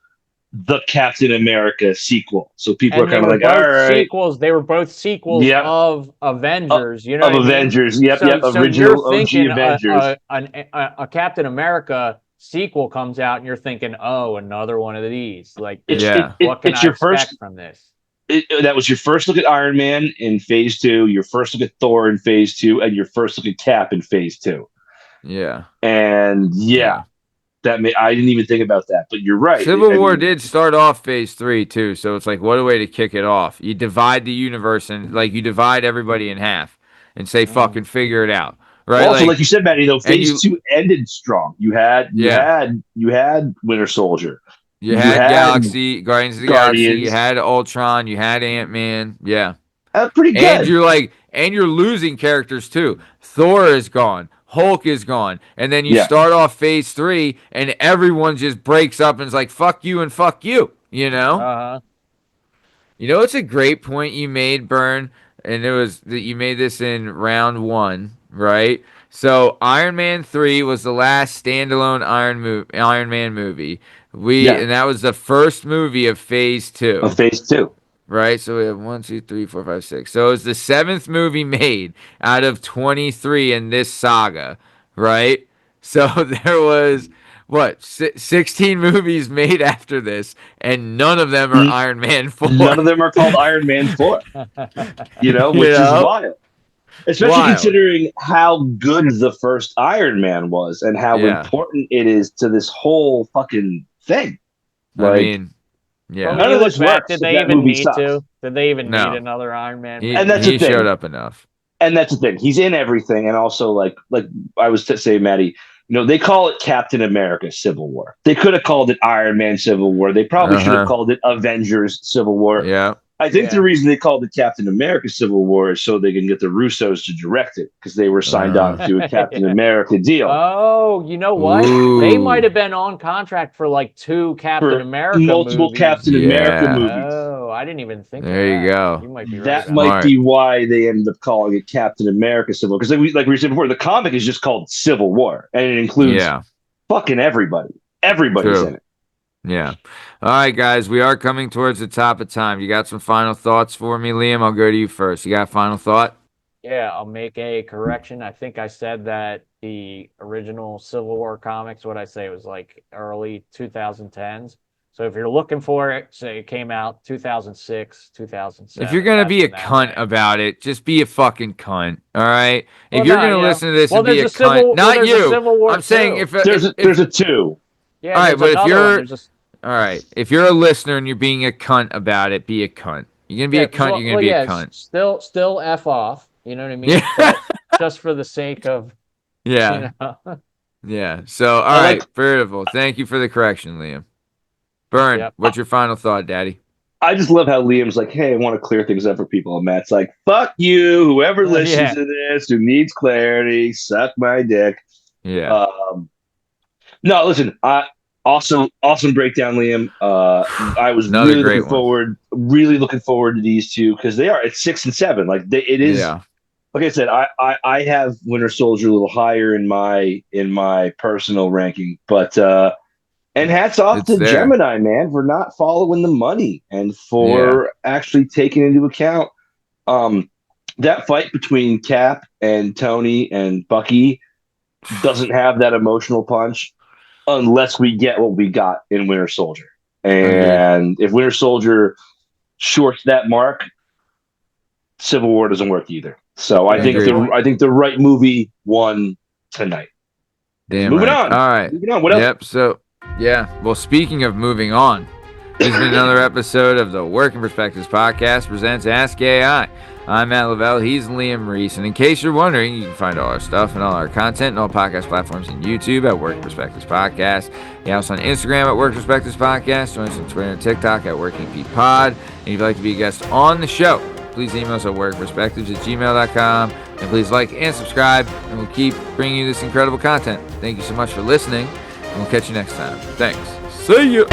[SPEAKER 2] the Captain America sequel. So people are
[SPEAKER 3] And they
[SPEAKER 2] kind of
[SPEAKER 3] were
[SPEAKER 2] like, all
[SPEAKER 3] both
[SPEAKER 2] right,
[SPEAKER 3] sequels. They were both sequels
[SPEAKER 2] yep,
[SPEAKER 3] of
[SPEAKER 2] of,
[SPEAKER 3] Avengers. You know
[SPEAKER 2] of
[SPEAKER 3] what I mean?
[SPEAKER 2] Avengers. Yep, yep,
[SPEAKER 3] So you're
[SPEAKER 2] original OG
[SPEAKER 3] thinking
[SPEAKER 2] Avengers.
[SPEAKER 3] a Captain America sequel comes out, and you're thinking, oh, another one of these. Like,
[SPEAKER 1] Yeah.
[SPEAKER 3] what can
[SPEAKER 2] It's
[SPEAKER 3] I
[SPEAKER 2] your
[SPEAKER 3] expect
[SPEAKER 2] first.
[SPEAKER 3] from this?
[SPEAKER 2] That was your first look at Iron Man in Phase 2, your first look at Thor in Phase 2, and your first look at Cap in Phase 2.
[SPEAKER 1] Yeah.
[SPEAKER 2] And yeah,
[SPEAKER 1] Yeah.
[SPEAKER 2] I didn't even think about that, but you're right.
[SPEAKER 1] Civil
[SPEAKER 2] I
[SPEAKER 1] War
[SPEAKER 2] mean,
[SPEAKER 1] did start off phase 3 too, so it's like what a way to kick it off. You divide the universe and like you divide everybody in half and say
[SPEAKER 3] Mm.
[SPEAKER 1] fucking figure it out. Right?
[SPEAKER 2] also, like
[SPEAKER 1] Like
[SPEAKER 2] you said, Matty, though,
[SPEAKER 1] and
[SPEAKER 2] Phase 2 ended strong.
[SPEAKER 1] yeah.
[SPEAKER 2] You had Winter Soldier,
[SPEAKER 1] You
[SPEAKER 2] you
[SPEAKER 1] had
[SPEAKER 2] had
[SPEAKER 1] Galaxy, Guardians of the Galaxy, you
[SPEAKER 2] Guardians.
[SPEAKER 1] had Ultron, you had Ant-Man. Yeah.
[SPEAKER 2] Pretty
[SPEAKER 1] And
[SPEAKER 2] good.
[SPEAKER 1] you're losing characters too. Thor is gone. Hulk is gone. And then you
[SPEAKER 2] Yeah.
[SPEAKER 1] start off phase 3 and everyone just breaks up and is like fuck you and fuck you, you know?
[SPEAKER 3] Uh-huh.
[SPEAKER 1] You know, it's a great point you made, Byrne, and it was that you made this in round 1, right? So Iron Man 3 was the last standalone Iron Man movie.
[SPEAKER 2] Yeah.
[SPEAKER 1] And that was the first movie of Phase
[SPEAKER 2] Of
[SPEAKER 1] 2,
[SPEAKER 2] Phase 2.
[SPEAKER 1] right? So we have 1, 2, 3, 4, 5, 6. So it was the seventh movie made out of 23 in this saga, right? So there was what 16 movies made after this, and none of them are
[SPEAKER 2] N-
[SPEAKER 1] Iron Man 4.
[SPEAKER 2] None of them are called Iron Man 4,
[SPEAKER 1] You
[SPEAKER 2] which is
[SPEAKER 1] know,
[SPEAKER 2] wild. Especially
[SPEAKER 1] wild.
[SPEAKER 2] considering how good the first Iron Man was and how
[SPEAKER 1] Yeah,
[SPEAKER 2] important it is to this whole fucking thing.
[SPEAKER 1] I
[SPEAKER 2] Like,
[SPEAKER 1] mean,
[SPEAKER 3] But
[SPEAKER 1] yeah,
[SPEAKER 3] when
[SPEAKER 2] none
[SPEAKER 3] you
[SPEAKER 2] of
[SPEAKER 3] look
[SPEAKER 2] this
[SPEAKER 3] back,
[SPEAKER 2] works
[SPEAKER 3] did
[SPEAKER 2] if
[SPEAKER 3] they
[SPEAKER 2] that
[SPEAKER 3] even
[SPEAKER 2] movie
[SPEAKER 3] need
[SPEAKER 2] sucks.
[SPEAKER 3] to? Did they even need
[SPEAKER 1] no,
[SPEAKER 3] another Iron Man
[SPEAKER 2] And that's
[SPEAKER 3] movie?
[SPEAKER 2] the
[SPEAKER 1] he showed
[SPEAKER 2] thing.
[SPEAKER 1] up enough.
[SPEAKER 2] And that's the thing. He's in everything. And also, like I was to say, Maddie, they call it Captain America Civil War. They could have called it Iron Man Civil War. They probably
[SPEAKER 1] Uh
[SPEAKER 2] should have
[SPEAKER 1] huh.
[SPEAKER 2] called it Avengers Civil War.
[SPEAKER 1] Yeah.
[SPEAKER 2] I think the
[SPEAKER 3] Yeah.
[SPEAKER 2] reason they called it Captain America Civil War is so they can get the Russos to direct it because they were signed on to a Captain
[SPEAKER 3] Yeah.
[SPEAKER 2] America deal
[SPEAKER 3] Oh, you know what? They might
[SPEAKER 1] Ooh.
[SPEAKER 3] have been on contract for like 2 Captain
[SPEAKER 2] for
[SPEAKER 3] America
[SPEAKER 2] multiple
[SPEAKER 3] movies.
[SPEAKER 2] Captain America
[SPEAKER 1] Yeah.
[SPEAKER 2] movies.
[SPEAKER 3] Oh, I didn't even think of
[SPEAKER 1] There you
[SPEAKER 3] that.
[SPEAKER 1] go.
[SPEAKER 3] You might be right
[SPEAKER 2] That
[SPEAKER 3] about
[SPEAKER 2] might
[SPEAKER 3] that.
[SPEAKER 1] Smart.
[SPEAKER 2] be why they ended up calling it Captain America Civil War. Because like we said before, the comic is just called Civil War, and it includes
[SPEAKER 1] Yeah.
[SPEAKER 2] fucking everybody. Everybody's
[SPEAKER 1] True.
[SPEAKER 2] in it.
[SPEAKER 1] Yeah. All right, guys, we are coming towards the top of time. You got some final thoughts for me, Liam? I'll go to you first. You got a final thought?
[SPEAKER 3] Yeah, I'll make a correction. I think I said that the original Civil War comics, what I say, was like early 2010s. So if you're looking for it, say it came out 2006, 2007.
[SPEAKER 1] If you're gonna
[SPEAKER 3] That's
[SPEAKER 1] be a
[SPEAKER 3] in that
[SPEAKER 1] cunt
[SPEAKER 3] range.
[SPEAKER 1] about it, just be a fucking cunt. All right. If
[SPEAKER 3] Well,
[SPEAKER 1] you're
[SPEAKER 3] no,
[SPEAKER 1] gonna listen to this
[SPEAKER 3] well,
[SPEAKER 1] and be
[SPEAKER 3] there's
[SPEAKER 1] a
[SPEAKER 3] a
[SPEAKER 1] cunt,
[SPEAKER 3] civil. Well,
[SPEAKER 1] not
[SPEAKER 3] there's a
[SPEAKER 1] you.
[SPEAKER 3] Civil War
[SPEAKER 1] I'm saying
[SPEAKER 3] too.
[SPEAKER 2] There's a 2.
[SPEAKER 3] Yeah,
[SPEAKER 1] all right,
[SPEAKER 3] there's
[SPEAKER 1] but if
[SPEAKER 3] another one.
[SPEAKER 1] you're
[SPEAKER 3] There's just
[SPEAKER 1] all right, if you're a listener and you're being a cunt about it, be a cunt. You're gonna be a cunt. You're gonna be a cunt.
[SPEAKER 3] Still f off. You know what I mean?
[SPEAKER 1] Yeah.
[SPEAKER 3] But just for the sake of
[SPEAKER 1] Yeah.
[SPEAKER 3] You know?
[SPEAKER 1] Yeah. So, all right, Vertival. Thank you for the correction, Liam. Burn,
[SPEAKER 3] Yep.
[SPEAKER 1] what's your final thought, Daddy?
[SPEAKER 2] I just love how Liam's like, hey, I want to clear things up for people. And Matt's like, fuck you, whoever listens to this, who needs clarity, suck my dick.
[SPEAKER 1] Yeah.
[SPEAKER 2] No, listen, awesome breakdown, Liam. I was
[SPEAKER 1] Another
[SPEAKER 2] really looking forward to these two because they are at 6 and 7. Like it is.
[SPEAKER 1] Yeah.
[SPEAKER 2] Like I said, I have Winter Soldier a little higher in my personal ranking, but and hats off to Gemini, man, for not following the money and for actually taking into account that fight between Cap and Tony and Bucky doesn't have that emotional punch unless we get what we got in Winter Soldier. And if Winter Soldier shorts that mark, Civil War doesn't work either. So I think the right movie won tonight. Moving on.
[SPEAKER 1] All right.
[SPEAKER 2] Moving on. What else?
[SPEAKER 1] Yep. So well, speaking of moving on, this has been another episode of the Working Perspectives Podcast presents Ask AI. I'm Matt Lavelle. He's Liam Reese. And in case you're wondering, you can find all our stuff and all our content and all podcast platforms and YouTube at Working Perspectives Podcast. You also on Instagram at Working Perspectives Podcast. Join us on Twitter and TikTok at Working P Pod. And if you'd like to be a guest on the show, please email us at workperspectives@gmail.com. And please like and subscribe, and we'll keep bringing you this incredible content. Thank you so much for listening, and we'll catch you next time. Thanks. See ya.